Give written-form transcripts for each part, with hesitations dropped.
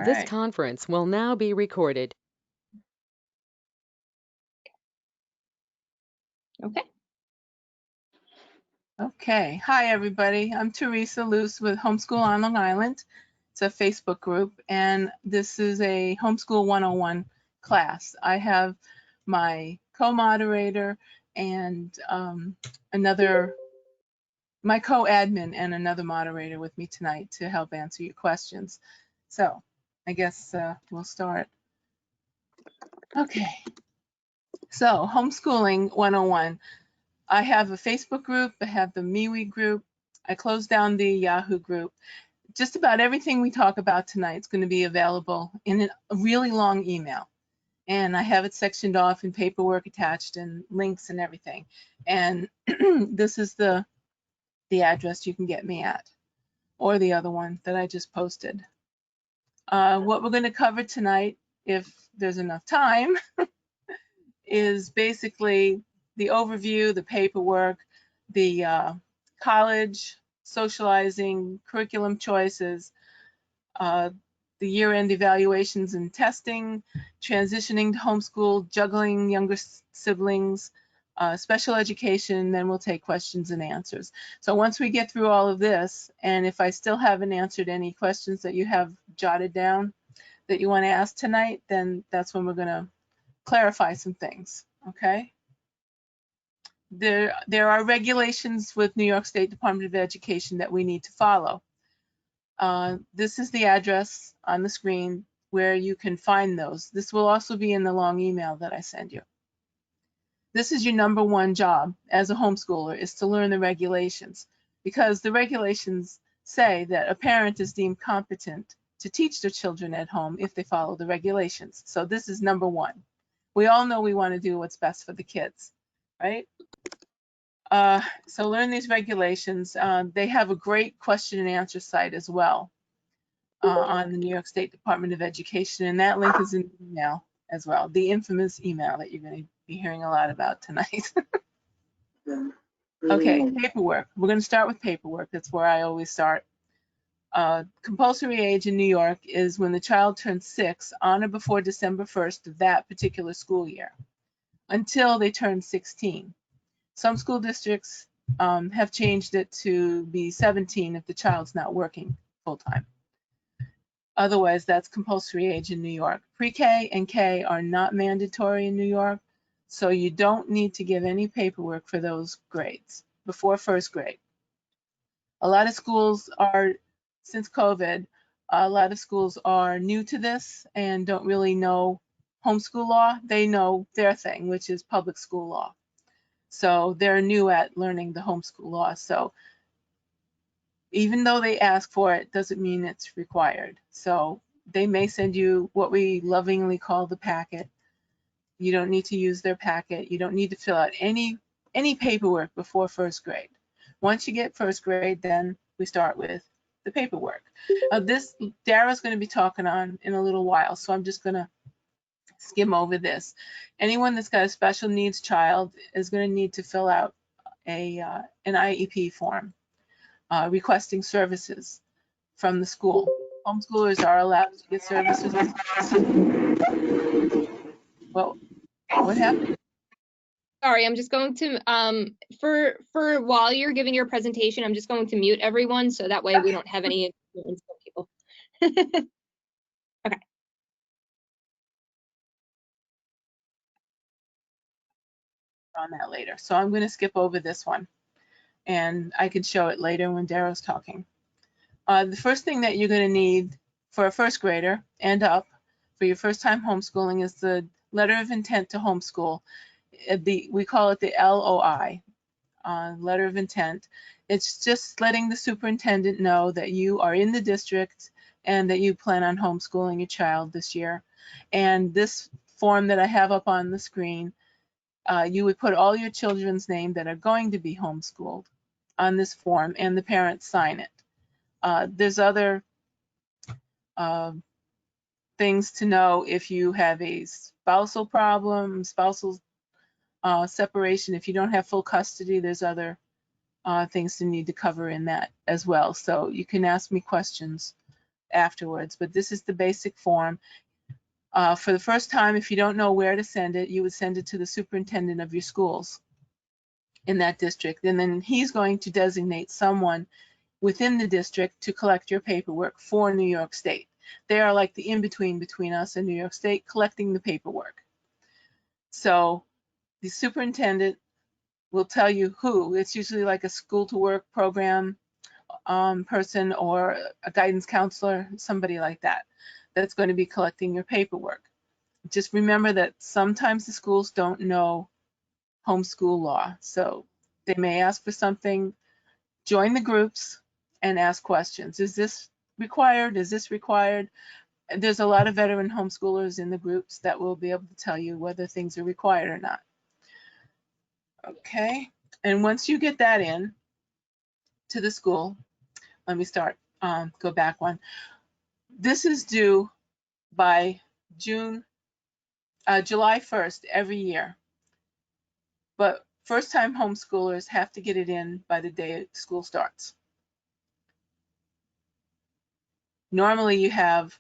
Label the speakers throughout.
Speaker 1: This conference will now be recorded.
Speaker 2: Okay.
Speaker 3: Okay. Hi, everybody. I'm Teresa Luce with Homeschool on Long Island. It's a Facebook group, and this is a Homeschool 101 class. I have my co-moderator and my co-admin and another moderator with me tonight to help answer your questions. So I guess we'll start. Okay. So Homeschooling 101. I have a Facebook group. I have the MeWe group. I closed down the Yahoo group. Just about everything we talk about tonight is going to be available in a really long email. And I have it sectioned off in paperwork attached and links and everything. And this is the address you can get me at, or the other one that I just posted. What we're going to cover tonight, if there's enough time, is basically the overview, the paperwork, the college, socializing, curriculum choices, the year-end evaluations and testing, transitioning to homeschool, juggling younger siblings, special education, then we'll take questions and answers. So once we get through all of this, and if I still haven't answered any questions that you have jotted down that you want to ask tonight, then that's when we're going to clarify some things, okay? There are regulations with New York State Department of Education that we need to follow. This is the address on the screen where you can find those. This will also be in the long email that I send you. This is your number one job as a homeschooler, is to learn the regulations, because the regulations say that a parent is deemed competent to teach their children at home if they follow the regulations. So this is number one. We all know we want to do what's best for the kids, right? So learn these regulations. They have a great question and answer site as well on the New York State Department of Education, and that link is in the email as well, the infamous email that you're going to be hearing a lot about tonight. Okay, paperwork. We're going to start with paperwork. That's where I always start. Compulsory age in New York is when the child turns 6 on or before December 1st of that particular school year until they turn 16. Some school districts have changed it to be 17 if the child's not working full-time. Otherwise, that's compulsory age in New York. Pre-K and K are not mandatory in New York, so you don't need to give any paperwork for those grades before first grade. A lot of schools are, since COVID, a lot of schools are new to this and don't really know homeschool law. They know their thing, which is public school law. So they're new at learning the homeschool law. So even though they ask for it, doesn't mean it's required. So they may send you what we lovingly call the packet. You don't need to use their packet. You don't need to fill out any paperwork before first grade. Once you get first grade, then we start with the paperwork. This Dara's going to be talking on in a little while, so I'm just going to skim over this. Anyone that's got a special needs child is going to need to fill out an IEP form requesting services from the school. Homeschoolers are allowed to get services. Well, what happened?
Speaker 2: Sorry, I'm just going to for while you're giving your presentation, I'm just going to mute everyone so that way we don't have any interference from people. Okay.
Speaker 3: On that later. So I'm going to skip over this one, and I can show it later when Dara's talking. The first thing that you're going to need for a first grader and up for your first time homeschooling is the letter of intent to homeschool. We call it the LOI, letter of intent. It's just letting the superintendent know that you are in the district and that you plan on homeschooling your child this year. And this form that I have up on the screen, you would put all your children's name that are going to be homeschooled on this form, and the parents sign it. There's other things to know if you have a spousal problem, spousal separation. If you don't have full custody, there's other things to need to cover in that as well. So you can ask me questions afterwards, but this is the basic form. For the first time, if you don't know where to send it, you would send it to the superintendent of your schools in that district, and then he's going to designate someone within the district to collect your paperwork for New York State. They are like the in-between between us and New York State, collecting the paperwork. So the superintendent will tell you who. It's usually like a school to work program person or a guidance counselor, somebody like that, that's going to be collecting your paperwork. Just remember that sometimes the schools don't know homeschool law, so they may ask for something. Join the groups and ask questions. Is this required? Is this required? There's a lot of veteran homeschoolers in the groups that will be able to tell you whether things are required or not. Okay, and once you get that in to the school, let me start, go back one. This is due by July 1st every year. But first-time homeschoolers have to get it in by the day school starts. Normally you have,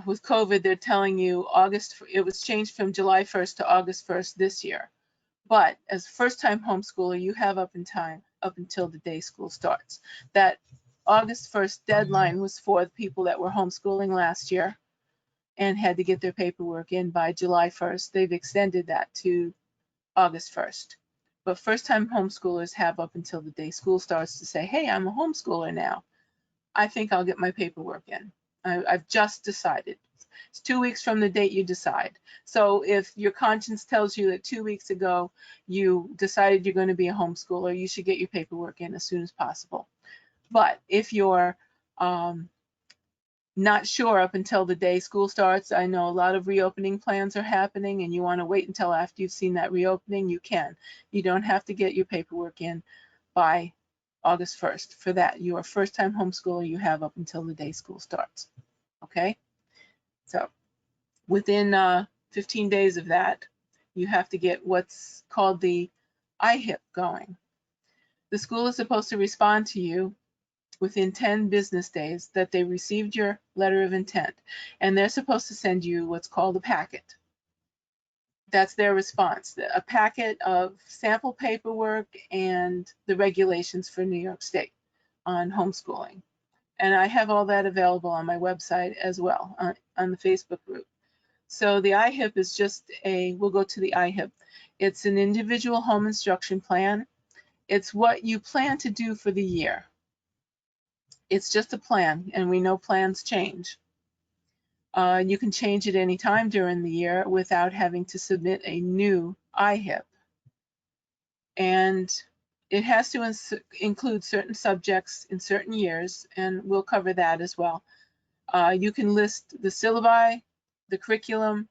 Speaker 3: with COVID, they're telling you August, it was changed from July 1st to August 1st this year. But as first-time homeschooler, you have up until the day school starts. That August 1st deadline was for the people that were homeschooling last year and had to get their paperwork in by July 1st. They've extended that to August 1st. But first-time homeschoolers have up until the day school starts to say, hey, I'm a homeschooler now. I think I'll get my paperwork in. I've just decided. It's 2 weeks from the date you decide. So if your conscience tells you that 2 weeks ago you decided you're going to be a homeschooler, you should get your paperwork in as soon as possible. But if you're not sure up until the day school starts, I know a lot of reopening plans are happening and you want to wait until after you've seen that reopening, you can. You don't have to get your paperwork in by August 1st. For that, you are first-time homeschooler, you have up until the day school starts. Okay? So within 15 days of that, you have to get what's called the IHIP going. The school is supposed to respond to you within 10 business days that they received your letter of intent, and they're supposed to send you what's called a packet. That's their response, a packet of sample paperwork and the regulations for New York State on homeschooling. And I have all that available on my website as well, on the Facebook group. So the IHIP is just we'll go to the IHIP. It's an individual home instruction plan. It's what you plan to do for the year. It's just a plan, and we know plans change. You can change it any time during the year without having to submit a new IHIP. And it has to include certain subjects in certain years, and we'll cover that as well. You can list the syllabi, the curriculum,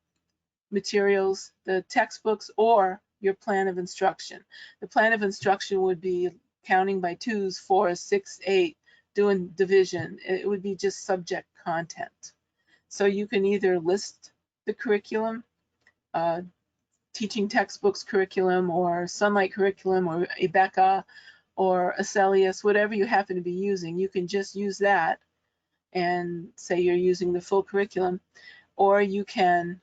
Speaker 3: materials, the textbooks, or your plan of instruction. The plan of instruction would be counting by 2s, 4s, 6, 8, doing division. It would be just subject content. So you can either list the curriculum, teaching textbooks curriculum, or Sunlight curriculum, or A.K.A. or Acelius, whatever you happen to be using. You can just use that and say you're using the full curriculum, or you can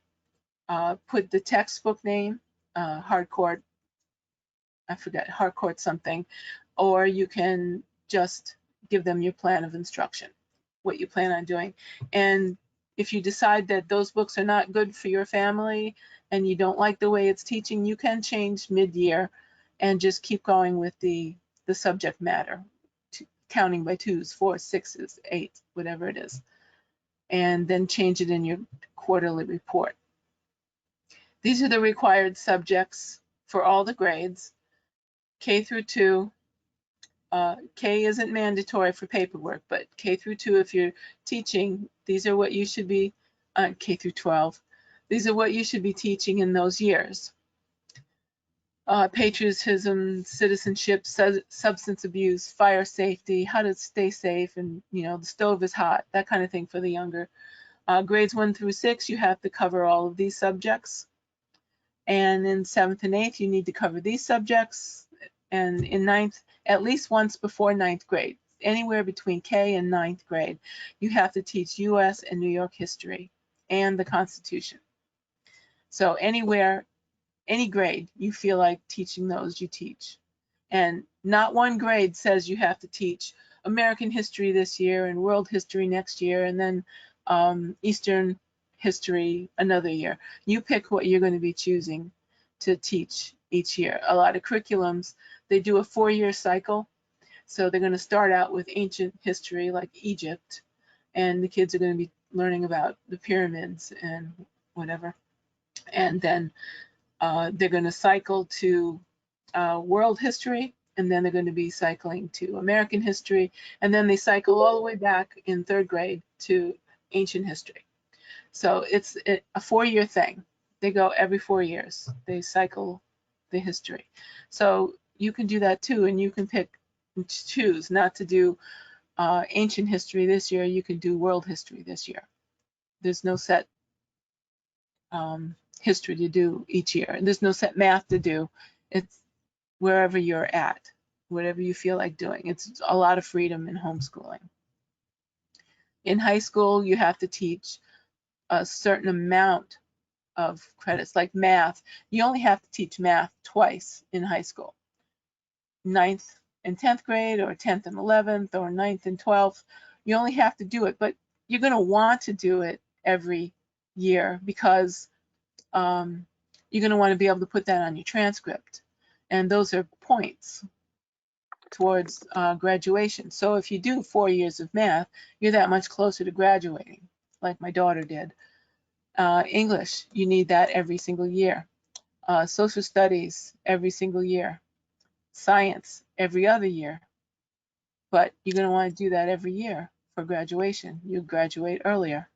Speaker 3: put the textbook name, Hardcourt, I forget, Hardcourt something, or you can just give them your plan of instruction, what you plan on doing. And if you decide that those books are not good for your family and you don't like the way it's teaching, you can change mid-year and just keep going with the subject matter, counting by 2s, 4s, 6s, 8s, whatever it is, and then change it in your quarterly report. These are the required subjects for all the grades, K through 2. K isn't mandatory for paperwork, but K through 2, if you're teaching, these are what you should be, K through 12, these are what you should be teaching in those years. Patriotism, citizenship, substance abuse, fire safety, how to stay safe, and the stove is hot, that kind of thing for the younger. Grades 1 through 6, you have to cover all of these subjects. And in 7th and 8th, you need to cover these subjects. And in 9th, at least once before 9th grade. anywhere between K and 9th grade, you have to teach US and New York history and the Constitution. So anywhere, any grade you feel like teaching those, you teach. And not one grade says you have to teach American history this year and world history next year and then Eastern history another year. You pick what you're going to be choosing to teach each year. A lot of curriculums, they do a 4-year cycle. So they're going to start out with ancient history like Egypt, and the kids are going to be learning about the pyramids and whatever. And then they're going to cycle to world history, and then they're going to be cycling to American history, and then they cycle all the way back in 3rd grade to ancient history. So it's a 4-year thing. They go every 4 years. They cycle the history. So you can do that too, and you can choose not to do ancient history this year. You can do world history this year. There's no set history to do each year. There's no set math to do. It's wherever you're at, whatever you feel like doing. It's a lot of freedom in homeschooling. In high school, you have to teach a certain amount of credits, like math. You only have to teach math twice in high school. 9th and 10th grade, or 10th and 11th, or 9th and 12th. You only have to do it, but you're going to want to do it every year because you're going to want to be able to put that on your transcript. And those are points towards graduation. So if you do 4 years of math, you're that much closer to graduating, like my daughter did. English, you need that every single year. Social studies, every single year. Science, every other year. But you're going to want to do that every year for graduation. You graduate earlier.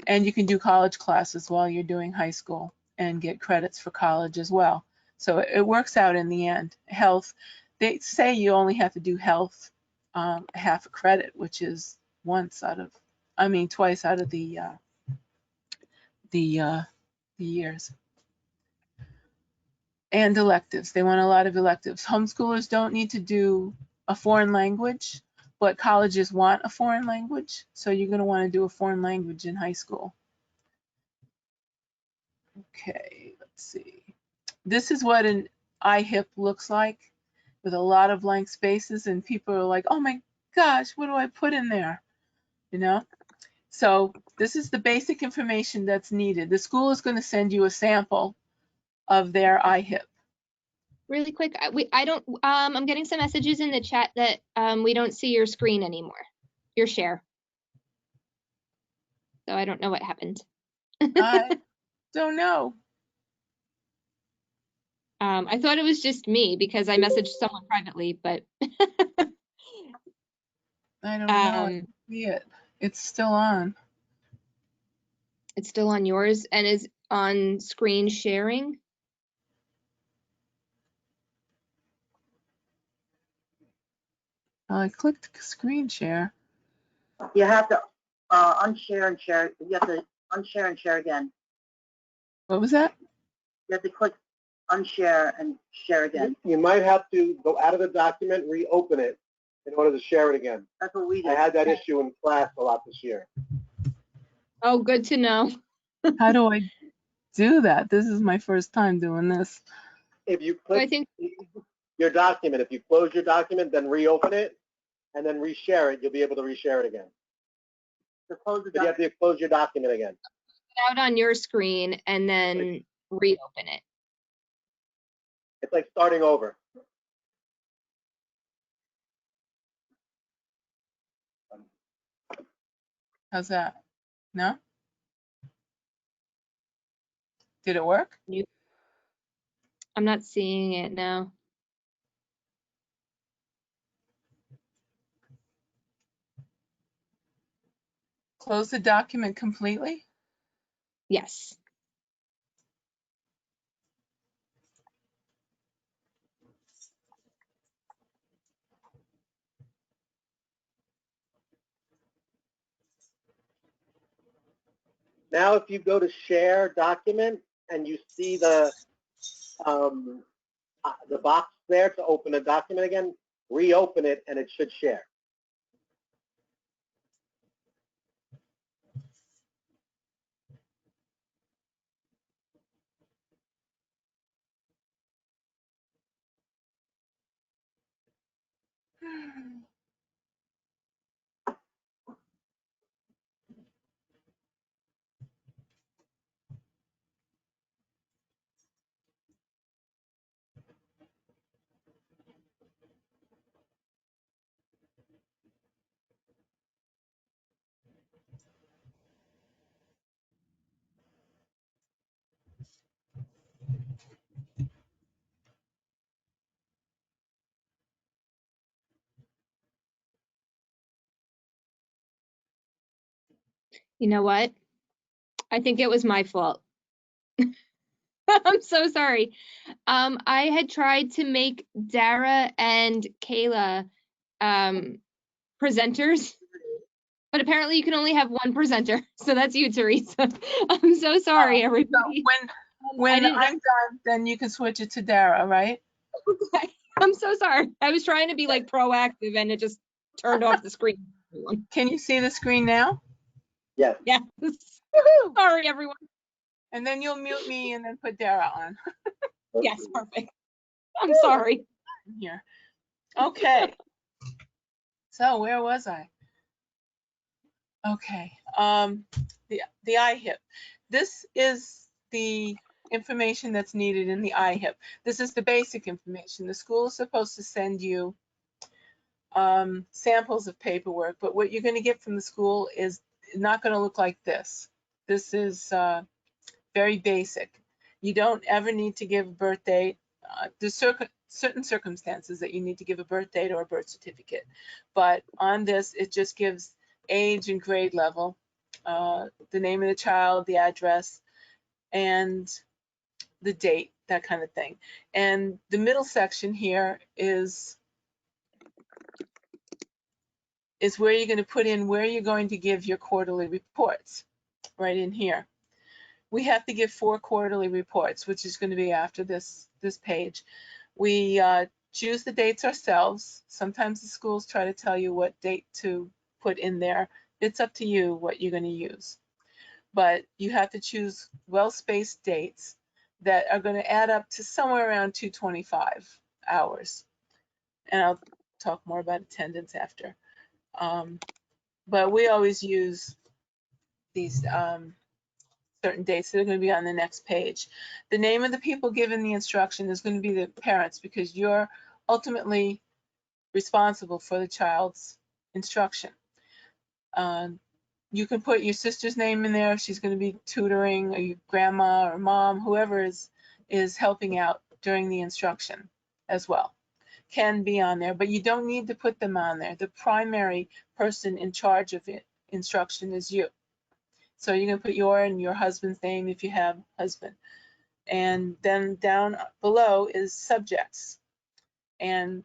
Speaker 3: And you can do college classes while you're doing high school and get credits for college as well. So it works out in the end. Health, they say you only have to do health half a credit, which is twice out of the years. And electives, they want a lot of electives. Homeschoolers don't need to do a foreign language, but colleges want a foreign language. So you're going to want to do a foreign language in high school. Okay, let's see. This is what an IHIP looks like, with a lot of blank spaces, and people are like, oh my gosh, what do I put in there? You know? So this is the basic information that's needed. The school is going to send you a sample of their IHIP.
Speaker 2: Really quick, I'm getting some messages in the chat that we don't see your screen anymore, your share. So I don't know what happened.
Speaker 3: I don't know.
Speaker 2: I thought it was just me because I messaged someone privately, but
Speaker 3: I don't know. I can see it. It's still on.
Speaker 2: It's still on yours and is on screen sharing.
Speaker 3: I clicked screen share.
Speaker 4: You have to unshare and share. You have to unshare and share again.
Speaker 3: What was that?
Speaker 4: You have to click unshare and share again.
Speaker 5: You might have to go out of the document, reopen it in order to share it again.
Speaker 4: That's what we did.
Speaker 5: I had that issue in class a lot this year.
Speaker 2: Oh, good to know.
Speaker 3: How do I do that? This is my first time doing this.
Speaker 5: If you
Speaker 2: So I
Speaker 5: click
Speaker 2: think
Speaker 5: your document, if you close your document, then reopen it and then reshare it, you'll be able to reshare it again.
Speaker 4: To close the
Speaker 5: But you have to close your document again.
Speaker 2: out on your screen and then reopen it.
Speaker 5: It's like starting over.
Speaker 3: How's that? No? Did it work?
Speaker 2: I'm not seeing it now.
Speaker 3: Close the document completely?
Speaker 2: Yes.
Speaker 5: Now, if you go to share document and you see the box there to open a document again, reopen it, and it should share.
Speaker 2: You know what? I think it was my fault. I'm so sorry. I had tried to make Dara and Kayla presenters, but apparently you can only have one presenter. So that's you, Teresa. I'm so sorry, everybody.
Speaker 3: So when
Speaker 2: didn't
Speaker 3: I'm done, then you can switch it to Dara, right?
Speaker 2: I'm so sorry. I was trying to be like proactive and it just turned off the screen.
Speaker 3: Can you see the screen now?
Speaker 5: Yes.
Speaker 2: Yeah. Sorry, everyone.
Speaker 3: And then you'll mute me and then put Dara on
Speaker 2: Yes, perfect. I'm sorry.
Speaker 3: here. Okay. So where was I? Okay. The IHIP. This is the information that's needed in the IHIP. This is the basic information. The school is supposed to send you samples of paperwork, but what you're going to get from the school is not going to look like this. This is very basic. You don't ever need to give a birth date. There's certain circumstances that you need to give a birth date or a birth certificate, but on this, it just gives age and grade level, the name of the child, the address, and the date, that kind of thing. And the middle section here is where you're going to put in where you're going to give your quarterly reports, right in here. We have to give 4 quarterly reports, which is going to be after this page. We choose the dates ourselves. Sometimes the schools try to tell you what date to put in there. It's up to you what you're going to use. But you have to choose well-spaced dates that are going to add up to somewhere around 225 hours. And I'll talk more about attendance after. But we always use these certain dates that are going to be on the next page. The name of the people given the instruction is going to be the parents, because you're ultimately responsible for the child's instruction. You can put your sister's name in there if she's going to be tutoring, or your grandma or mom, whoever is helping out during the instruction as well, can be on there, but you don't need to put them on there. The primary person in charge of instruction is you. So you're going to put your and your husband's name if you have a husband. And then down below is subjects. And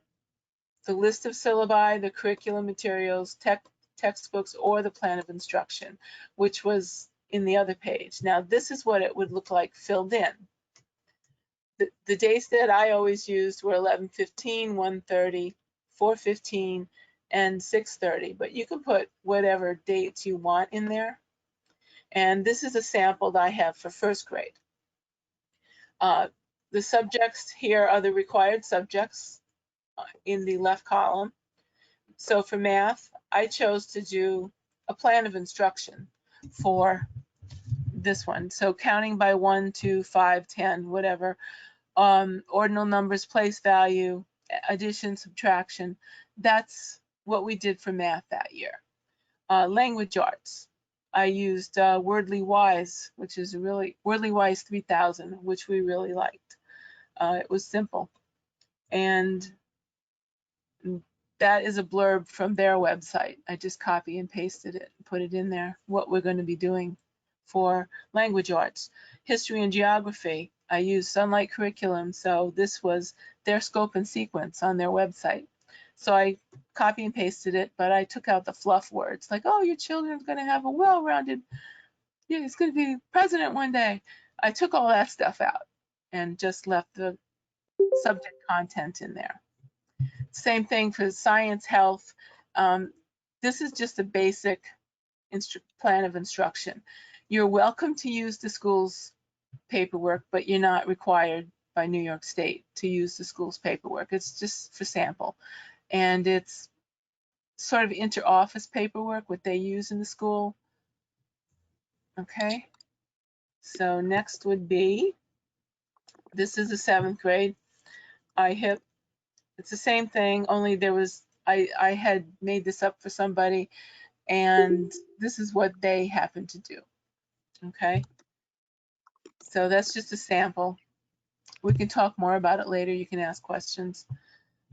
Speaker 3: the list of syllabi, the curriculum materials, textbooks, or the plan of instruction, which was in the other page. Now, this is what it would look like filled in. The dates that I always used were 11:15, 1:30, 4:15, and 6:30, but you can put whatever dates you want in there. And this is a sample that I have for first grade. The subjects here are the required subjects in the left column. So for math, I chose to do a plan of instruction for this one. So counting by 1, 2, 5, 10, whatever. Ordinal numbers, place value, addition, subtraction. That's what we did for math that year. Language arts. I used Wordly Wise, which is Wordly Wise 3000, which we really liked. It was simple. And that is a blurb from their website. I just copy and pasted it and put it in there, what we're going to be doing for language arts. History and geography, I used Sunlight Curriculum, so this was their scope and sequence on their website. So I copy and pasted it, but I took out the fluff words, like, oh, your children's going to have a well-rounded, yeah, it's going to be president one day. I took all that stuff out and just left the subject content in there. Same thing for science, health. This is just a basic plan of instruction. You're welcome to use the school's paperwork, but you're not required by New York State to use the school's paperwork. It's just for sample. And it's sort of inter-office paperwork, what they use in the school. Okay, so next would be, this is the 7th grade IHIP. It's the same thing, only there was, I had made this up for somebody, and this is what they happen to do. Okay, so that's just a sample. We can talk more about it later. You can ask questions.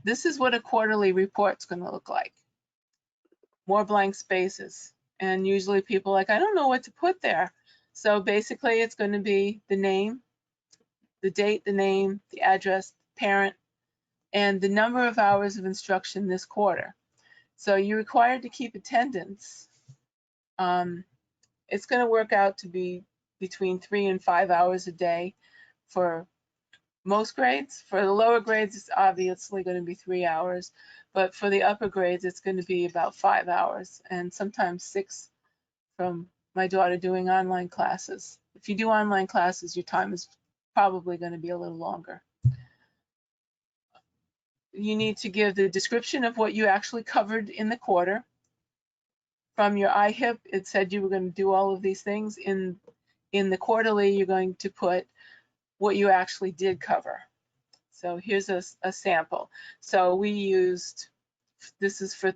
Speaker 3: This is what a quarterly report's going to look like. More blank spaces. And usually people are like, I don't know what to put there. So basically it's going to be the name, the date, the name, the address, parent, and the number of hours of instruction this quarter. So you're required to keep attendance. It's going to work out to be between 3 and 5 hours a day for most grades. For the lower grades, it's obviously going to be 3 hours, but for the upper grades, it's going to be about 5 hours, and sometimes 6 from my daughter doing online classes. If you do online classes, your time is probably going to be a little longer. You need to give the description of what you actually covered in the quarter. From your IHIP, it said you were going to do all of these things. In the quarterly, you're going to put what you actually did cover. So here's a sample. So we used, this is for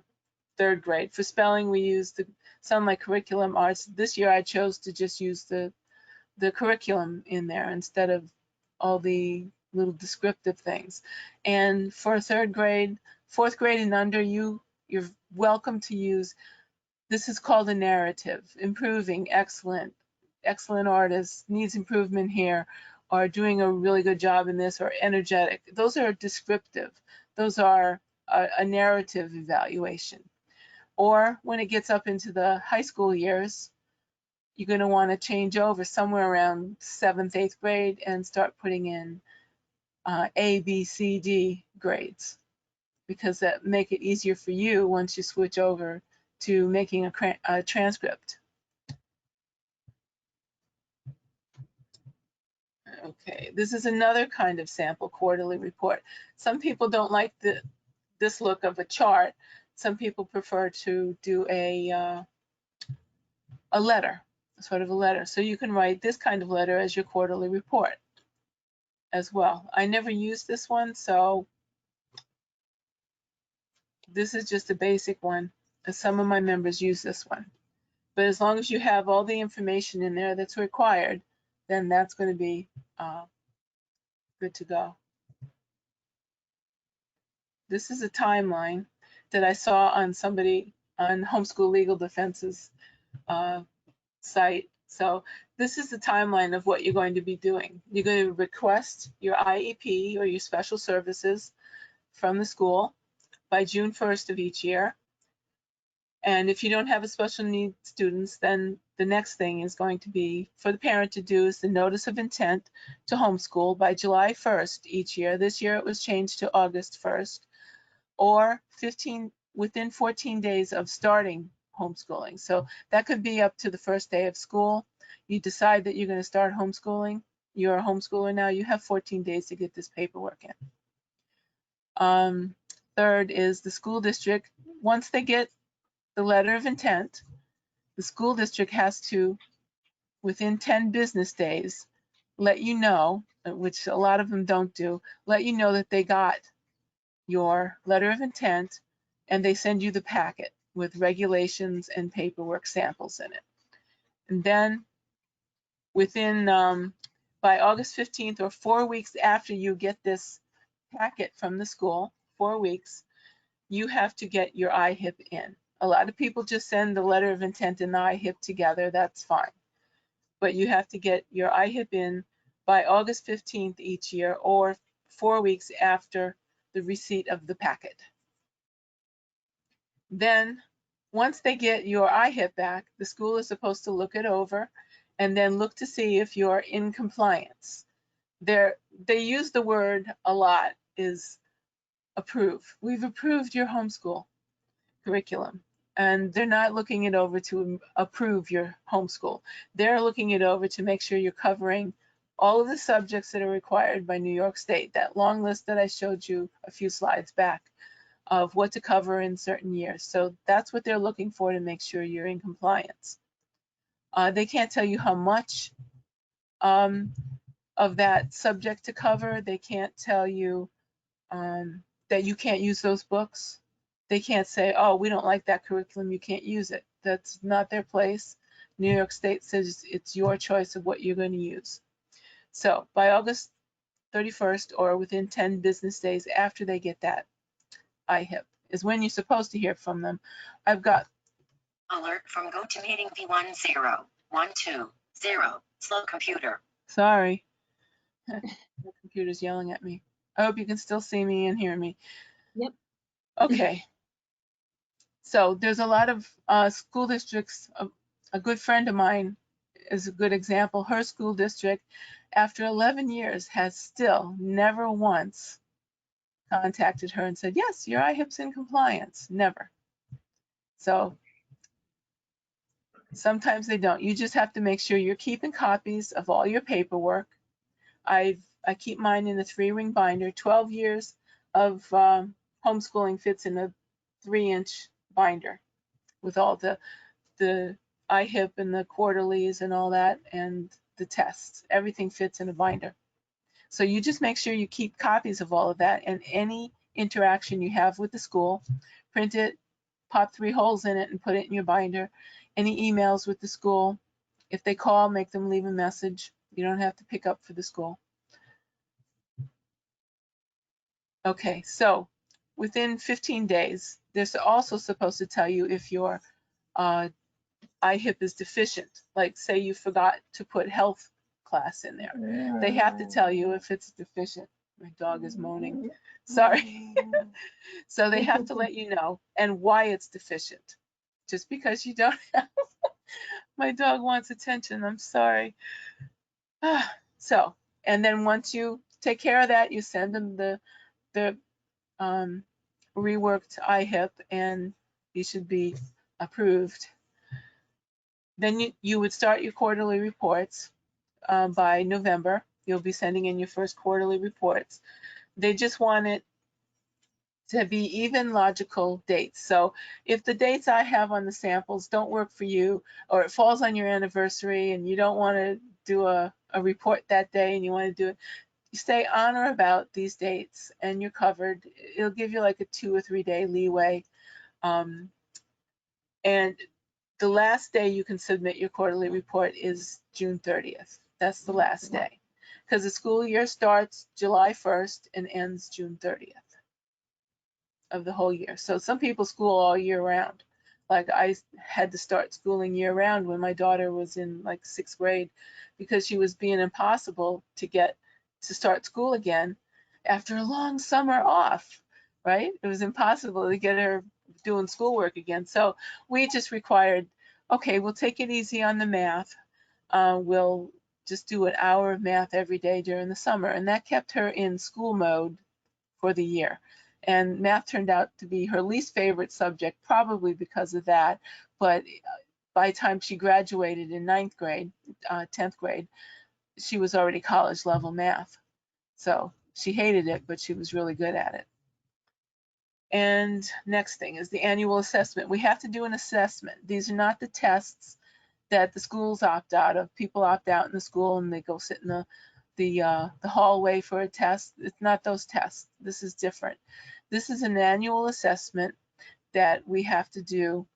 Speaker 3: 3rd grade. For spelling, we used the Sunlight Curriculum Arts. This year I chose to just use the curriculum in there instead of all the little descriptive things. And for 3rd grade, 4th grade and under, you're welcome to use, this is called a narrative, improving, excellent artist, needs improvement here, or doing a really good job in this, or energetic. Those are descriptive. Those are a narrative evaluation. Or when it gets up into the high school years, you're going to want to change over somewhere around 7th, 8th grade and start putting in A, B, C, D grades, because that make it easier for you once you switch over to making a transcript. Okay, this is another kind of sample quarterly report. Some people don't like this look of a chart. Some people prefer to do a letter, sort of a letter. So you can write this kind of letter as your quarterly report as well. I never used this one, so this is just a basic one. Some of my members use this one. But as long as you have all the information in there that's required, then that's going to be good to go. This is a timeline that I saw on somebody on Homeschool Legal Defense's site. So this is the timeline of what you're going to be doing. You're going to request your IEP or your special services from the school by June 1st of each year. And if you don't have a special needs students, then the next thing is going to be for the parent to do is the notice of intent to homeschool by July 1st each year. This year it was changed to August 1st, or within 14 days of starting homeschooling. So that could be up to the first day of school. You decide that you're going to start homeschooling. You're a homeschooler now. You have 14 days to get this paperwork in. Third is the school district. Once they get the letter of intent, the school district has to, within 10 business days, let you know, which a lot of them don't do, let you know that they got your letter of intent, and they send you the packet with regulations and paperwork samples in it. And then within, by August 15th, or 4 weeks after you get this packet from the school, 4 weeks, you have to get your IHIP in. A lot of people just send the letter of intent and the IHIP together. That's fine. But you have to get your IHIP in by August 15th each year, or 4 weeks after the receipt of the packet. Then once they get your IHIP back, the school is supposed to look it over and then look to see if you're in compliance. They use the word a lot, is approve. We've approved your homeschool curriculum. And they're not looking it over to approve your homeschool. They're looking it over to make sure you're covering all of the subjects that are required by New York State, that long list that I showed you a few slides back of what to cover in certain years. So that's what they're looking for to make sure you're in compliance. They can't tell you how much of that subject to cover. They can't tell you that you can't use those books. They can't say, oh, we don't like that curriculum, you can't use it. That's not their place. New York State says it's your choice of what you're going to use. So by August 31st or within 10 business days after they get that IHIP is when you're supposed to hear from them. I've got
Speaker 6: alert from GoToMeeting V10120. Slow computer.
Speaker 3: Sorry. The computer's yelling at me. I hope you can still see me and hear me.
Speaker 2: Yep.
Speaker 3: Okay. So there's a lot of school districts. A good friend of mine is a good example. Her school district, after 11 years, has still never once contacted her and said, yes, your IHIP's in compliance. Never. So sometimes they don't. You just have to make sure you're keeping copies of all your paperwork. I keep mine in a 3-ring binder. 12 years of homeschooling fits in a 3-inch binder with all the IHIP and the quarterlies and all that, and the tests. Everything fits in a binder. So you just make sure you keep copies of all of that, and any interaction you have with the school, print it, pop 3 holes in it and put it in your binder. Any emails with the school, if they call, make them leave a message. You don't have to pick up for the school. Okay, so within 15 days, they're also supposed to tell you if your IHIP is deficient. Like say you forgot to put health class in there. They have to tell you if it's deficient. My dog is moaning. Sorry. So they have to let you know and why it's deficient. Just because you don't have, my dog wants attention, I'm sorry. So, and then once you take care of that, you send them the reworked IHIP and you should be approved. Then you would start your quarterly reports by November. You'll be sending in your first quarterly reports. They just want it to be even logical dates. So if the dates I have on the samples don't work for you, or it falls on your anniversary and you don't want to do a report that day and you want to do it, you stay on or about these dates and you're covered. It'll give you like a 2 or 3 day leeway. And the last day you can submit your quarterly report is June 30th. That's the last day, because the school year starts July 1st and ends June 30th of the whole year. So some people school all year round. Like I had to start schooling year round when my daughter was in like 6th grade, because she was being impossible to get to start school again after a long summer off, right? It was impossible to get her doing schoolwork again. So we just required, okay, we'll take it easy on the math. We'll just do an hour of math every day during the summer. And that kept her in school mode for the year. And math turned out to be her least favorite subject, probably because of that. But by the time she graduated in 9th grade, 10th grade, she was already college level math. So she hated it, but she was really good at it. And next thing is the annual assessment. We have to do an assessment. These are not the tests that the schools opt out of. People opt out in the school and they go sit in the hallway for a test. It's not those tests. This is different. This is an annual assessment that we have to do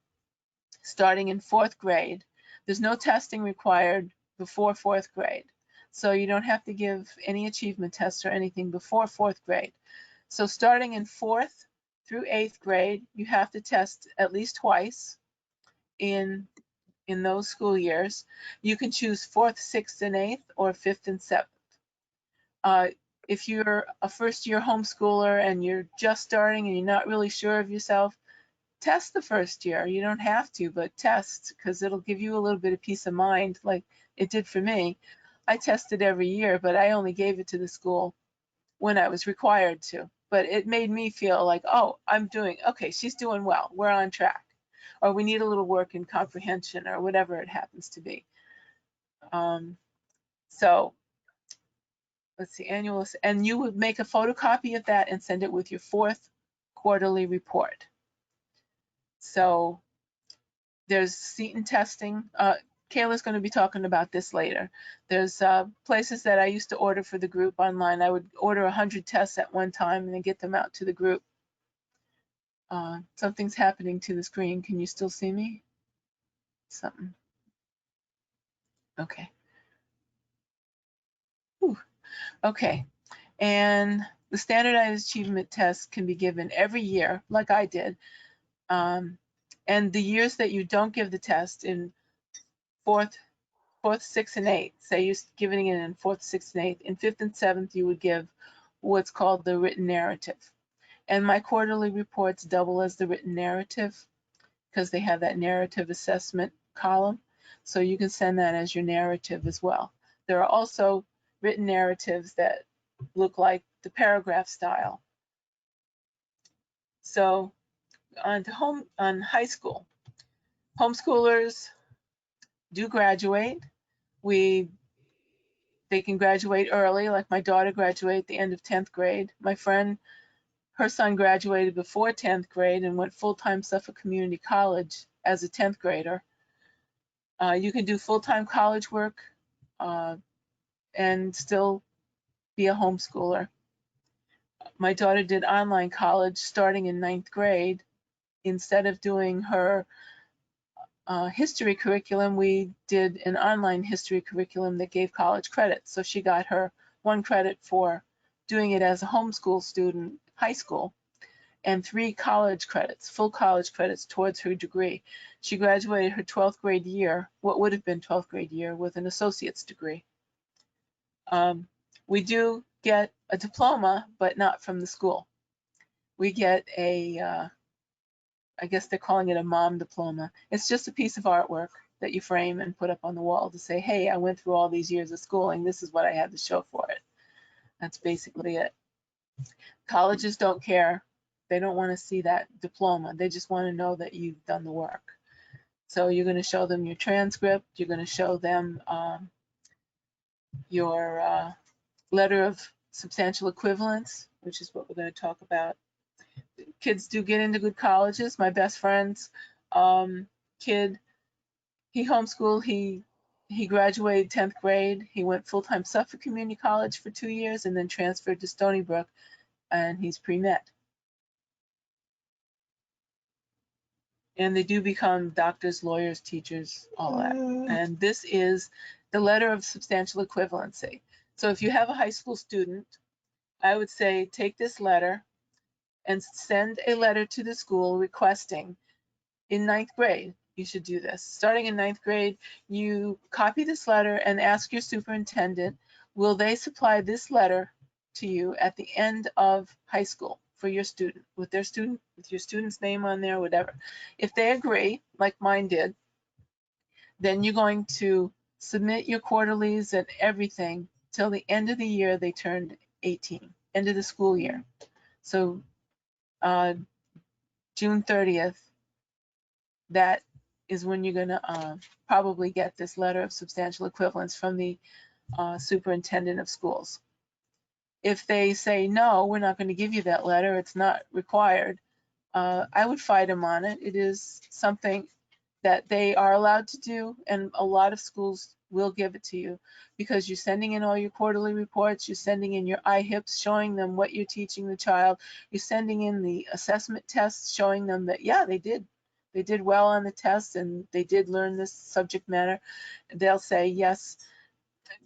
Speaker 3: starting in 4th grade. There's no testing required before 4th grade. So you don't have to give any achievement tests or anything before 4th grade. So starting in 4th through 8th grade, you have to test at least twice in those school years. You can choose 4th, 6th, and 8th, or 5th and 7th. If you're a first-year homeschooler and you're just starting and you're not really sure of yourself, test the first year. You don't have to, but test, because it'll give you a little bit of peace of mind, like it did for me. I tested every year, but I only gave it to the school when I was required to. but it made me feel like, oh, okay, she's doing well, we're on track, or we need a little work in comprehension, or whatever it happens to be. So let's see, annual, and you would make a photocopy of that and send it with your 4th quarterly report. So there's seat and testing. Kayla's going to be talking about this later. There's places that I used to order for the group online. I would order 100 tests at one time and then get them out to the group. Something's happening to the screen. Can you still see me? Something. Okay. Whew. Okay. And the standardized achievement test can be given every year, like I did. And the years that you don't give the test in 4th, 6th, and 8th, say you're giving it in 4th, 6th, and 8th, in 5th and 7th, you would give what's called the written narrative. And my quarterly reports double as the written narrative because they have that narrative assessment column. So you can send that as your narrative as well. There are also written narratives that look like the paragraph style. So on high school, homeschoolers do graduate. They can graduate early, like my daughter graduated at the end of 10th grade. My friend, her son graduated before 10th grade and went full-time Suffolk Community College as a 10th grader. You can do full-time college work and still be a homeschooler. My daughter did online college starting in 9th grade. Instead of doing her history curriculum, we did an online history curriculum that gave college credit. So she got her 1 credit for doing it as a homeschool student, high school, and 3 college credits, full college credits towards her degree. She graduated her 12th grade year, what would have been 12th grade year, with an associate's degree. We do get a diploma, but not from the school. We get a, I guess they're calling it a mom diploma. It's just a piece of artwork that you frame and put up on the wall to say, hey, I went through all these years of schooling. This is what I had to show for it. That's basically it. Colleges don't care. They don't want to see that diploma. They just want to know that you've done the work. So you're going to show them your transcript. You're going to show them your letter of substantial equivalence, which is what we're going to talk about. Kids do get into good colleges. My best friend's kid, he homeschooled. He graduated 10th grade. He went full-time Suffolk Community College for 2 years and then transferred to Stony Brook, and he's pre-med. And they do become doctors, lawyers, teachers, all that. And this is the letter of substantial equivalency. So if you have a high school student, I would say take this letter and send a letter to the school requesting, in 9th grade, you should do this. Starting in 9th grade, you copy this letter and ask your superintendent, will they supply this letter to you at the end of high school for your student, with your student's name on there, whatever. If they agree, like mine did, then you're going to submit your quarterlies and everything till the end of the year they turned 18, end of the school year. So June 30th, that is when you're going to probably get this letter of substantial equivalence from the superintendent of schools. If they say, no, we're not going to give you that letter, it's not required, I would fight them on it. It is something that they are allowed to do, and a lot of schools will give it to you because you're sending in all your quarterly reports, you're sending in your IHIPs showing them what you're teaching the child, you're sending in the assessment tests showing them that, yeah, they did well on the test and they did learn this subject matter. They'll say, yes,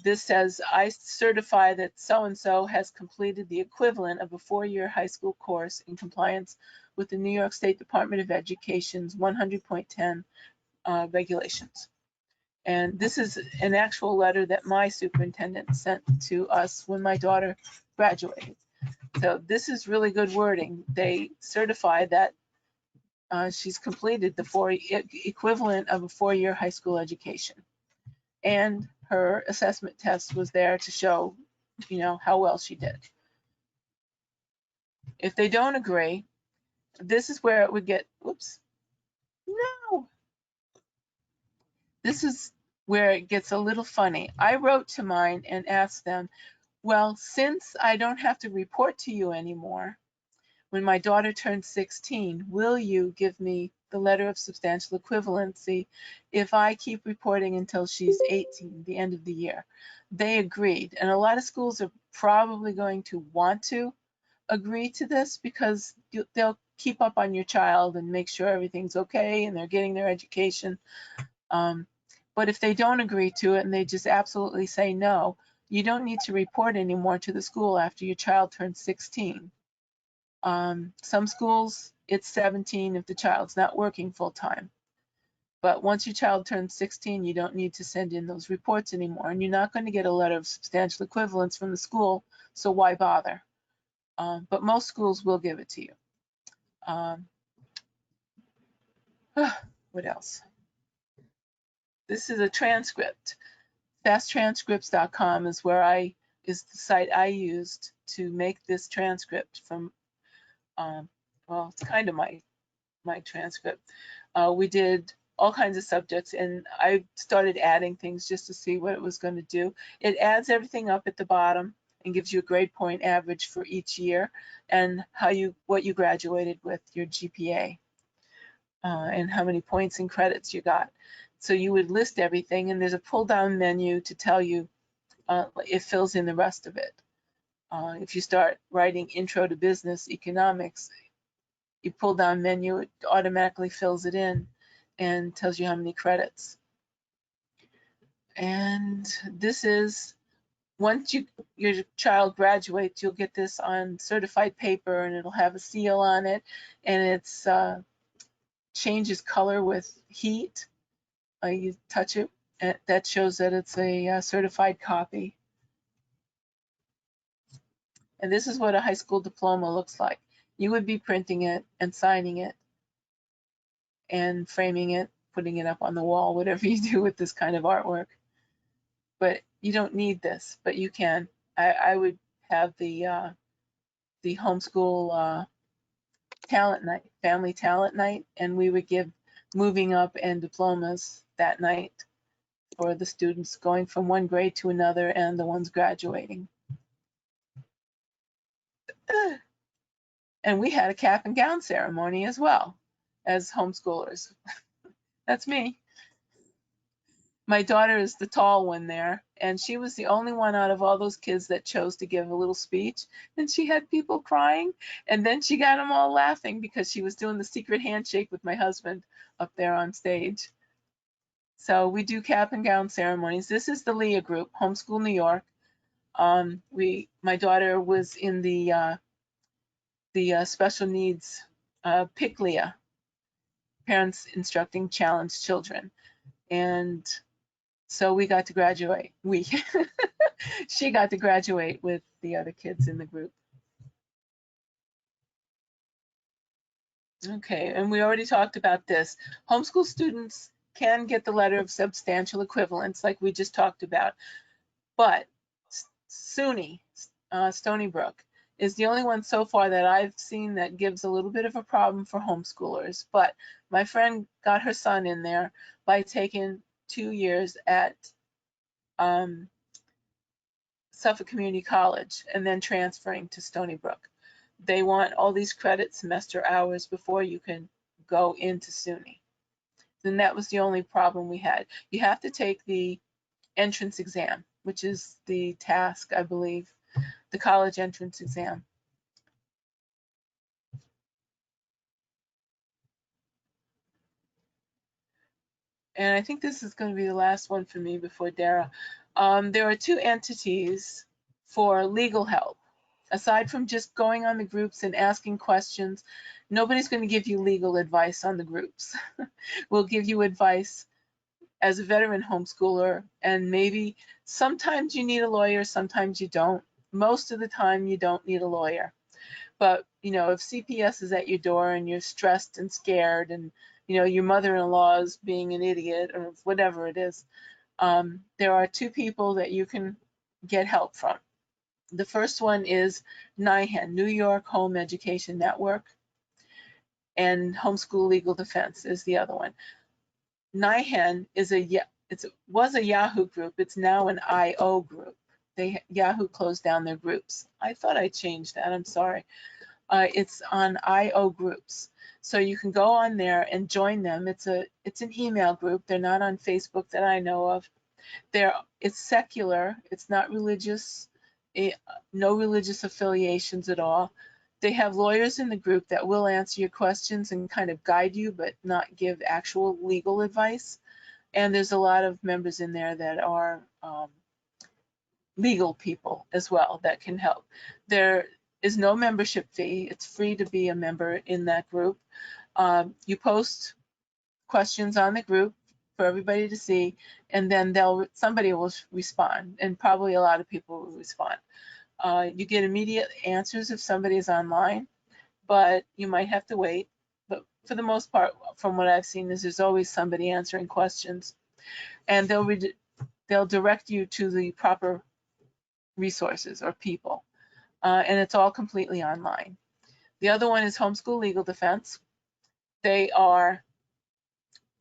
Speaker 3: this says, I certify that so-and-so has completed the equivalent of a 4-year high school course in compliance with the New York State Department of Education's 100.10 regulations. And this is an actual letter that my superintendent sent to us when my daughter graduated. So this is really good wording. They certify that she's completed the equivalent of a 4-year high school education. And her assessment test was there to show, how well she did. If they don't agree, this is where it would get, oops, no. This is where it gets a little funny. I wrote to mine and asked them, well, since I don't have to report to you anymore, when my daughter turns 16, will you give me the letter of substantial equivalency if I keep reporting until she's 18, the end of the year? They agreed. And a lot of schools are probably going to want to agree to this because they'll keep up on your child and make sure everything's okay and they're getting their education. But if they don't agree to it and they just absolutely say no, you don't need to report anymore to the school after your child turns 16. Some schools, it's 17 if the child's not working full time. But once your child turns 16, you don't need to send in those reports anymore. And you're not going to get a letter of substantial equivalence from the school, so why bother? But most schools will give it to you. What else? This is a transcript. Fasttranscripts.com is is the site I used to make this transcript from, well, it's kind of my transcript. We did all kinds of subjects and I started adding things just to see what it was going to do. It adds everything up at the bottom and gives you a grade point average for each year and what you graduated with, your GPA, and how many points and credits you got. So you would list everything and there's a pull down menu to tell you, it fills in the rest of it. If you start writing intro to business economics, you pull down menu, it automatically fills it in and tells you how many credits. And this is, once your child graduates, you'll get this on certified paper and it'll have a seal on it and it's changes color with heat. You touch it, and that shows that it's a certified copy. And this is what a high school diploma looks like. You would be printing it and signing it and framing it, putting it up on the wall, whatever you do with this kind of artwork. But you don't need this, but you can. I would have the homeschool talent night, family talent night, and we would give moving up and diplomas that night for the students going from one grade to another and the ones graduating. And we had a cap and gown ceremony as well as homeschoolers. That's me. My daughter is the tall one there, and she was the only one out of all those kids that chose to give a little speech, and she had people crying, and then she got them all laughing because she was doing the secret handshake with my husband up there on stage. So we do cap and gown ceremonies. This is the Leah group, Homeschool New York. My daughter was in the special needs Pick Leah, Parents Instructing Challenged Children. And so we got to graduate. She got to graduate with the other kids in the group. Okay, and we already talked about this. Homeschool students can get the letter of substantial equivalence like we just talked about, but SUNY, Stony Brook, is the only one so far that I've seen that gives a little bit of a problem for homeschoolers. But my friend got her son in there by taking 2 years at Suffolk Community College and then transferring to Stony Brook. They want all these credit semester hours before you can go into SUNY. And that was the only problem we had. You have to take the entrance exam, which is the task, I believe, the college entrance exam. And I think this is going to be the last one for me before Dara. There are 2 entities for legal help. Aside from just going on the groups and asking questions, nobody's going to give you legal advice on the groups. We'll give you advice as a veteran homeschooler, and maybe sometimes you need a lawyer, sometimes you don't. Most of the time you don't need a lawyer. But, you know, if CPS is at your door and you're stressed and scared and, you know, your mother-in-law is being an idiot or whatever it is, there are 2 people that you can get help from. The first one is NIHEN, New York Home Education Network, and Homeschool Legal Defense is the other one. NIHEN is was a Yahoo group. It's now an IO group. Yahoo closed down their groups. I thought I changed that. I'm sorry. It's on IO groups. So you can go on there and join them. It's an email group. They're not on Facebook that I know of. It's secular. It's not religious. No religious affiliations at all. They have lawyers in the group that will answer your questions and kind of guide you, but not give actual legal advice. And there's a lot of members in there that are legal people as well that can help. There is no membership fee. It's free to be a member in that group. You post questions on the group for everybody to see, and then somebody will respond, and probably a lot of people will respond. You get immediate answers if somebody is online, but you might have to wait. But for the most part, from what I've seen, is there's always somebody answering questions, and they'll direct you to the proper resources or people, and it's all completely online. The other one is Homeschool Legal Defense. They are